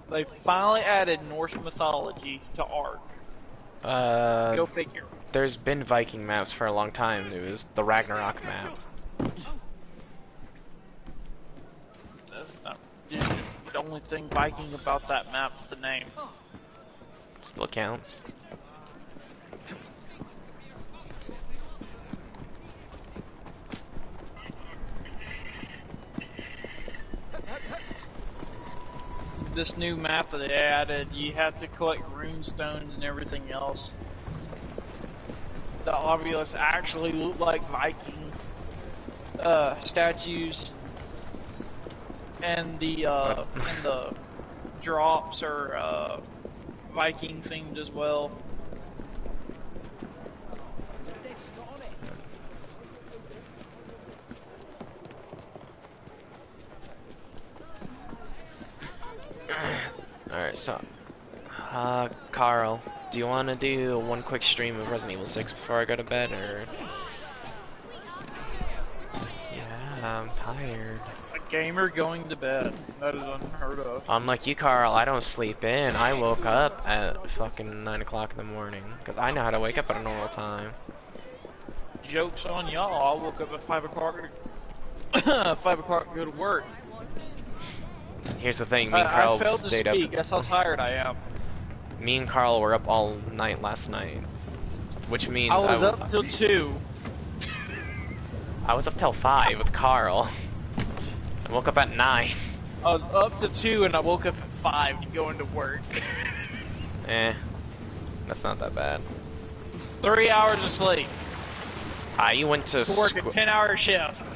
They finally added Norse mythology to Ark. Go figure. There's been Viking maps for a long time. It was the Ragnarok map. That's not the only thing Viking about that map's the name. Still counts. This new map that they added, you have to collect rune stones and everything else. The obelisk actually look like Viking statues, and the drops are Viking themed as well. Alright, so Carl, do you want to do one quick stream of Resident Evil 6 before I go to bed, or? Yeah, I'm tired. A gamer going to bed. That is unheard of. Unlike you, Carl, I don't sleep in. I woke up at fucking 9 o'clock in the morning, because I know how to wake up at a normal time. Joke's on y'all, I woke up at 5 o'clock 5 o'clock to go to work. Here's the thing, me and Carl I failed to stayed speak, up. that's how tired I am. Me and Carl were up all night last night, which means I was up till 2. I was up till 5 with Carl. I woke up at 9. I was up to 2 and I woke up at 5 to go into work. That's not that bad. 3 hours of sleep. You went to work a 10-hour shift.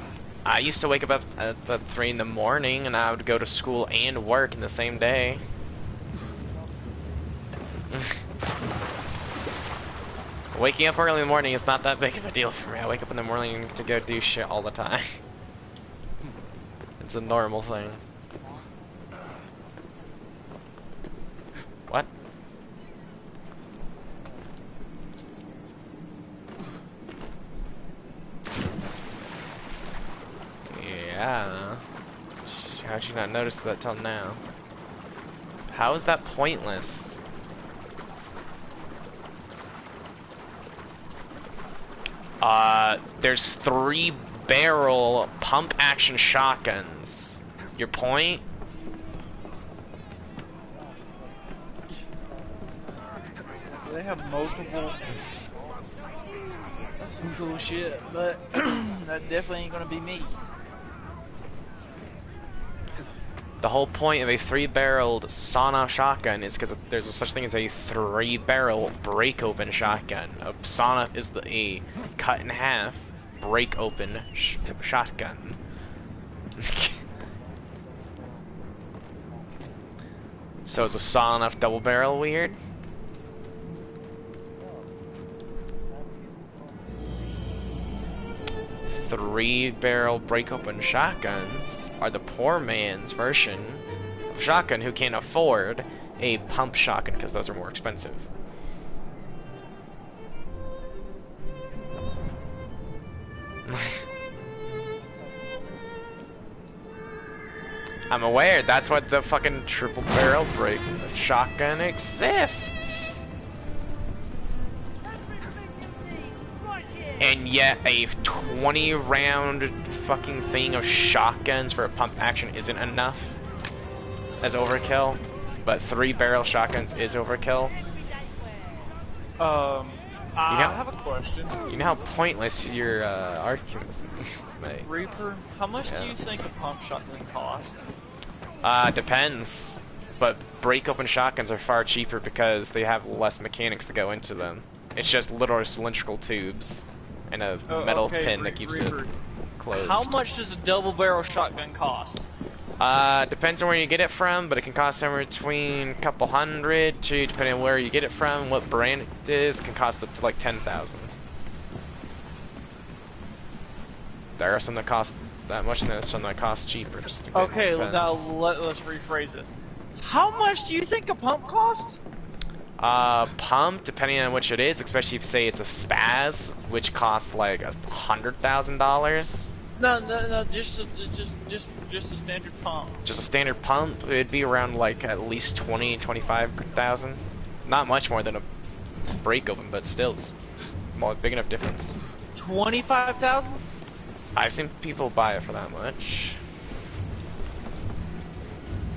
I used to wake up at 3 in the morning, and I would go to school and work in the same day. Waking up early in the morning is not that big of a deal for me. I wake up in the morning to go do shit all the time. It's a normal thing. What? Yeah. How'd you not notice that till now? How is that pointless? There's 3-barrel pump action shotguns. Your point? They have multiple. That's some cool shit, but that definitely ain't gonna be me. The whole point of a 3-barreled sawn-off shotgun is because there's such thing as a 3-barrel break-open shotgun. A sawn-off is a cut-in-half, break-open shotgun. So is a sawn-off double-barrel weird? Three-barrel break-open shotguns are the poor man's version of shotgun who can't afford a pump shotgun because those are more expensive. I'm aware, that's what the fucking triple barrel break shotgun exists. And yet a 20-round fucking thing of shotguns for a pump action isn't enough as overkill, but 3-barrel shotguns is overkill. I have a question. You know how pointless your arguments make. Reaper, how much do you think a pump shotgun cost? Depends. But break-open shotguns are far cheaper because they have less mechanics to go into them. It's just literal cylindrical tubes and a metal pin that keeps Reaper, it closed. How much does a double barrel shotgun cost? Depends on where you get it from, but it can cost somewhere between a couple hundred to, depending on where you get it from, what brand it is, can cost up to like 10,000. There are some that cost that much, and there's some that cost cheaper. Just Okay, depends. now let's rephrase this. How much do you think a pump costs? Pump, depending on which it is, especially if say it's a spaz, which costs like $100,000. No, just a standard pump. Just a standard pump, it'd be around like at least 20-25,000. Not much more than a brake open, but still, it's a big enough difference. 25,000? I've seen people buy it for that much.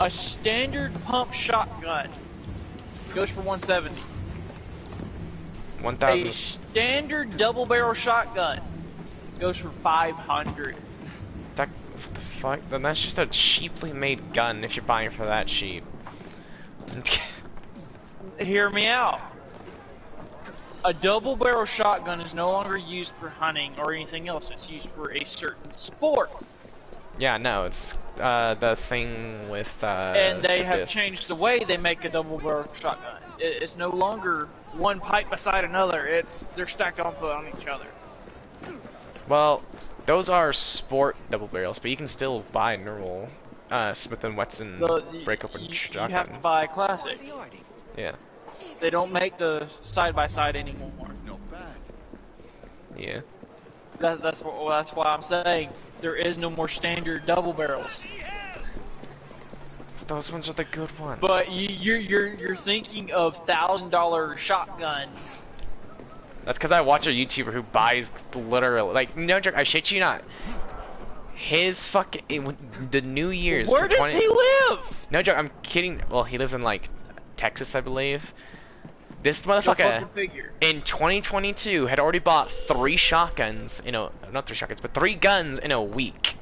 A standard pump shotgun goes for 170. 1,000. A standard double barrel shotgun goes for 500. What the fuck? Then that's just a cheaply made gun if you're buying for that cheap. Hear me out. A double barrel shotgun is no longer used for hunting or anything else. It's used for a certain sport. Yeah, no, it's the thing with and they have this. changed the way they make a double barrel shotgun. It's no longer one pipe beside another. They're stacked on each other. Well, those are sport double barrels, but you can still buy normal Smith & Wesson break open shotguns. You have to buy a classic. Yeah. They don't make the side-by-side anymore. Not bad. Yeah. That's why I'm saying there is no more standard double barrels. Those ones are the good ones. But you're thinking of $1,000 shotguns. That's because I watch a YouTuber who buys literally, like, no joke, I shit you not. His fucking the New Year's. Where does he live? No joke, I'm kidding. Well, he lives in like Texas, I believe. This motherfucker in 2022 had already bought 3 shotguns, not 3 shotguns, but 3 guns in a week.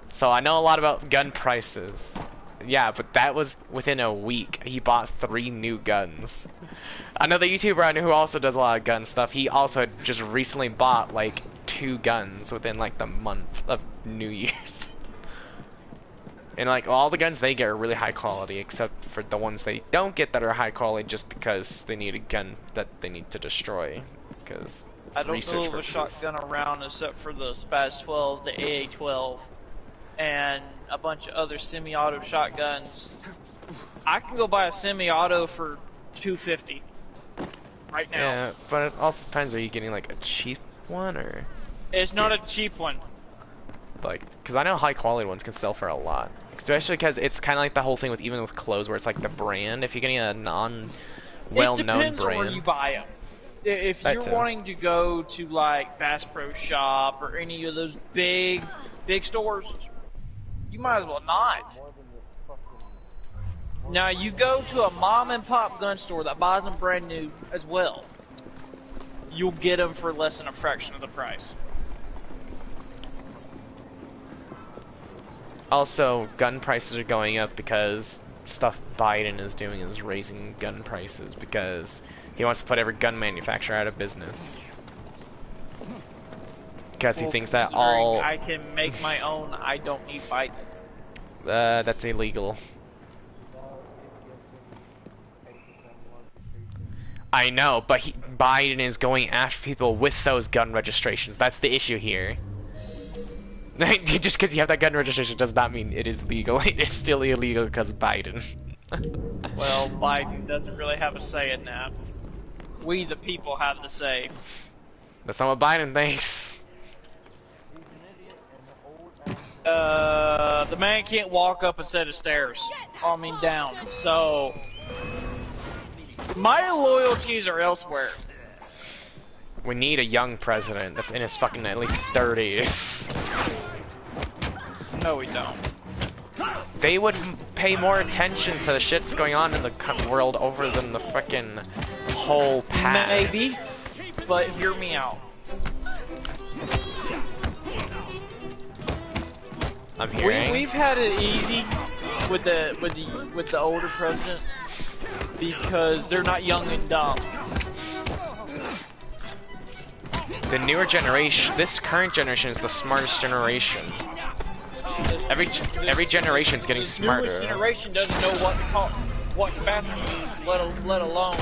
So I know a lot about gun prices. Yeah, but that was within a week. He bought 3 new guns. Another YouTuber I know who also does a lot of gun stuff, he also had just recently bought like 2 guns within like the month of New Year's. And like all the guns they get are really high quality, except for the ones they don't get that are high quality just because they need a gun that they need to destroy. Because I don't know of a shotgun around except for the Spaz 12, the AA-12, and a bunch of other semi-auto shotguns. I can go buy a semi-auto for $250 right now. Yeah, but it also depends. Are you getting like a cheap one or? It's not a cheap one. Like, because I know high quality ones can sell for a lot. Especially because it's kind of like the whole thing with even with clothes, where it's like the brand. If you're getting a well-known brand, it depends on where you buy them. If you're wanting to go to like Bass Pro Shop or any of those big stores, you might as well not. Now you go to a mom and pop gun store that buys them brand new as well. You'll get them for less than a fraction of the price. Also, gun prices are going up because stuff Biden is doing is raising gun prices because he wants to put every gun manufacturer out of business. Because he thinks that all... I can make my own, I don't need Biden. That's illegal. I know, but Biden is going after people with those gun registrations. That's the issue here. Just because you have that gun registration does not mean it is legal. It is still illegal because of Biden. Well, Biden doesn't really have a say in that. We, the people, have the say. That's not what Biden thinks. The man can't walk up a set of stairs. I mean down. So, my loyalties are elsewhere. We need a young president that's in his fucking at least 30s. No, we don't. They would pay more attention to the shit's going on in the world over than the frickin' whole past. Maybe, but hear me out. I'm hearing. We've had it easy with the older presidents because they're not young and dumb. The newer generation, this current generation is the smartest generation. Every generation's getting smarter. Newest generation doesn't know what to call, what the bathroom is, let alone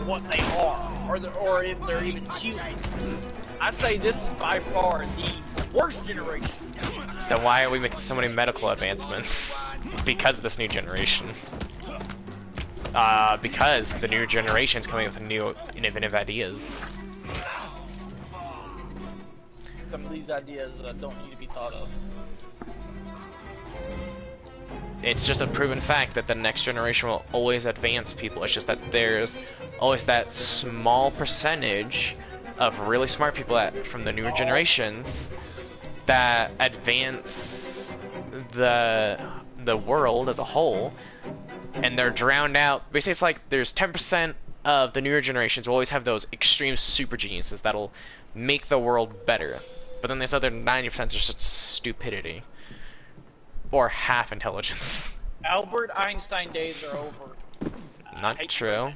what they are, or if they're even human. I say this is by far the worst generation. Then why are we making so many medical advancements? Because of this new generation. Because the new generation's coming up with new innovative ideas. Some of these ideas don't need to be thought of. It's just a proven fact that the next generation will always advance people. It's just that there's always that small percentage of really smart people from the newer generations that advance the world as a whole, and they're drowned out. Basically, it's like there's 10% of the newer generations will always have those extreme super geniuses that'll make the world better. But then there's other 90% are just stupidity. Or half intelligence. Albert Einstein days are over. Not true.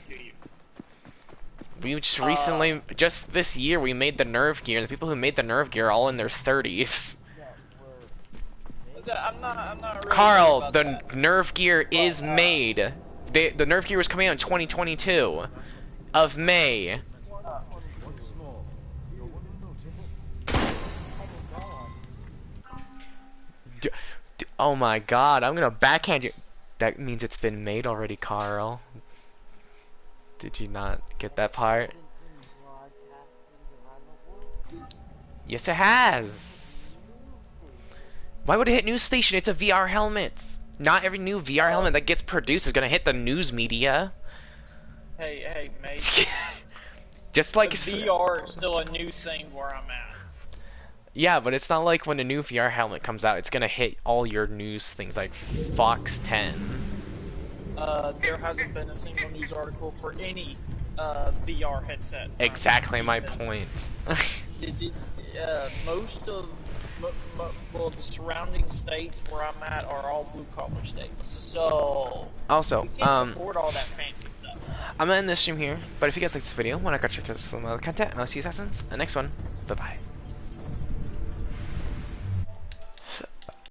We just recently, just this year, we made the nerve gear. The people who made the nerve gear are all in their 30s. I'm not really Carl, the nerve gear is made. The nerve gear was coming out in 2022 of May. Oh my god, I'm gonna backhand you. That means it's been made already, Carl. Did you not get that part? Yes, it has. Why would it hit news station? It's a VR helmet. Not every new VR helmet that gets produced is gonna hit the news media. Hey, mate. Just like VR is still a new thing where I'm at. Yeah, but it's not like when a new VR helmet comes out, it's gonna hit all your news things like Fox 10. There hasn't been a single news article for any VR headset. Exactly my point. Most of well, the surrounding states where I'm at are all blue-collar states, so also, we can't afford all that fancy stuff. I'm gonna end this stream here, but if you guys like this video, why not go check out some other content, and I'll see you assassins in the next one. Bye-bye.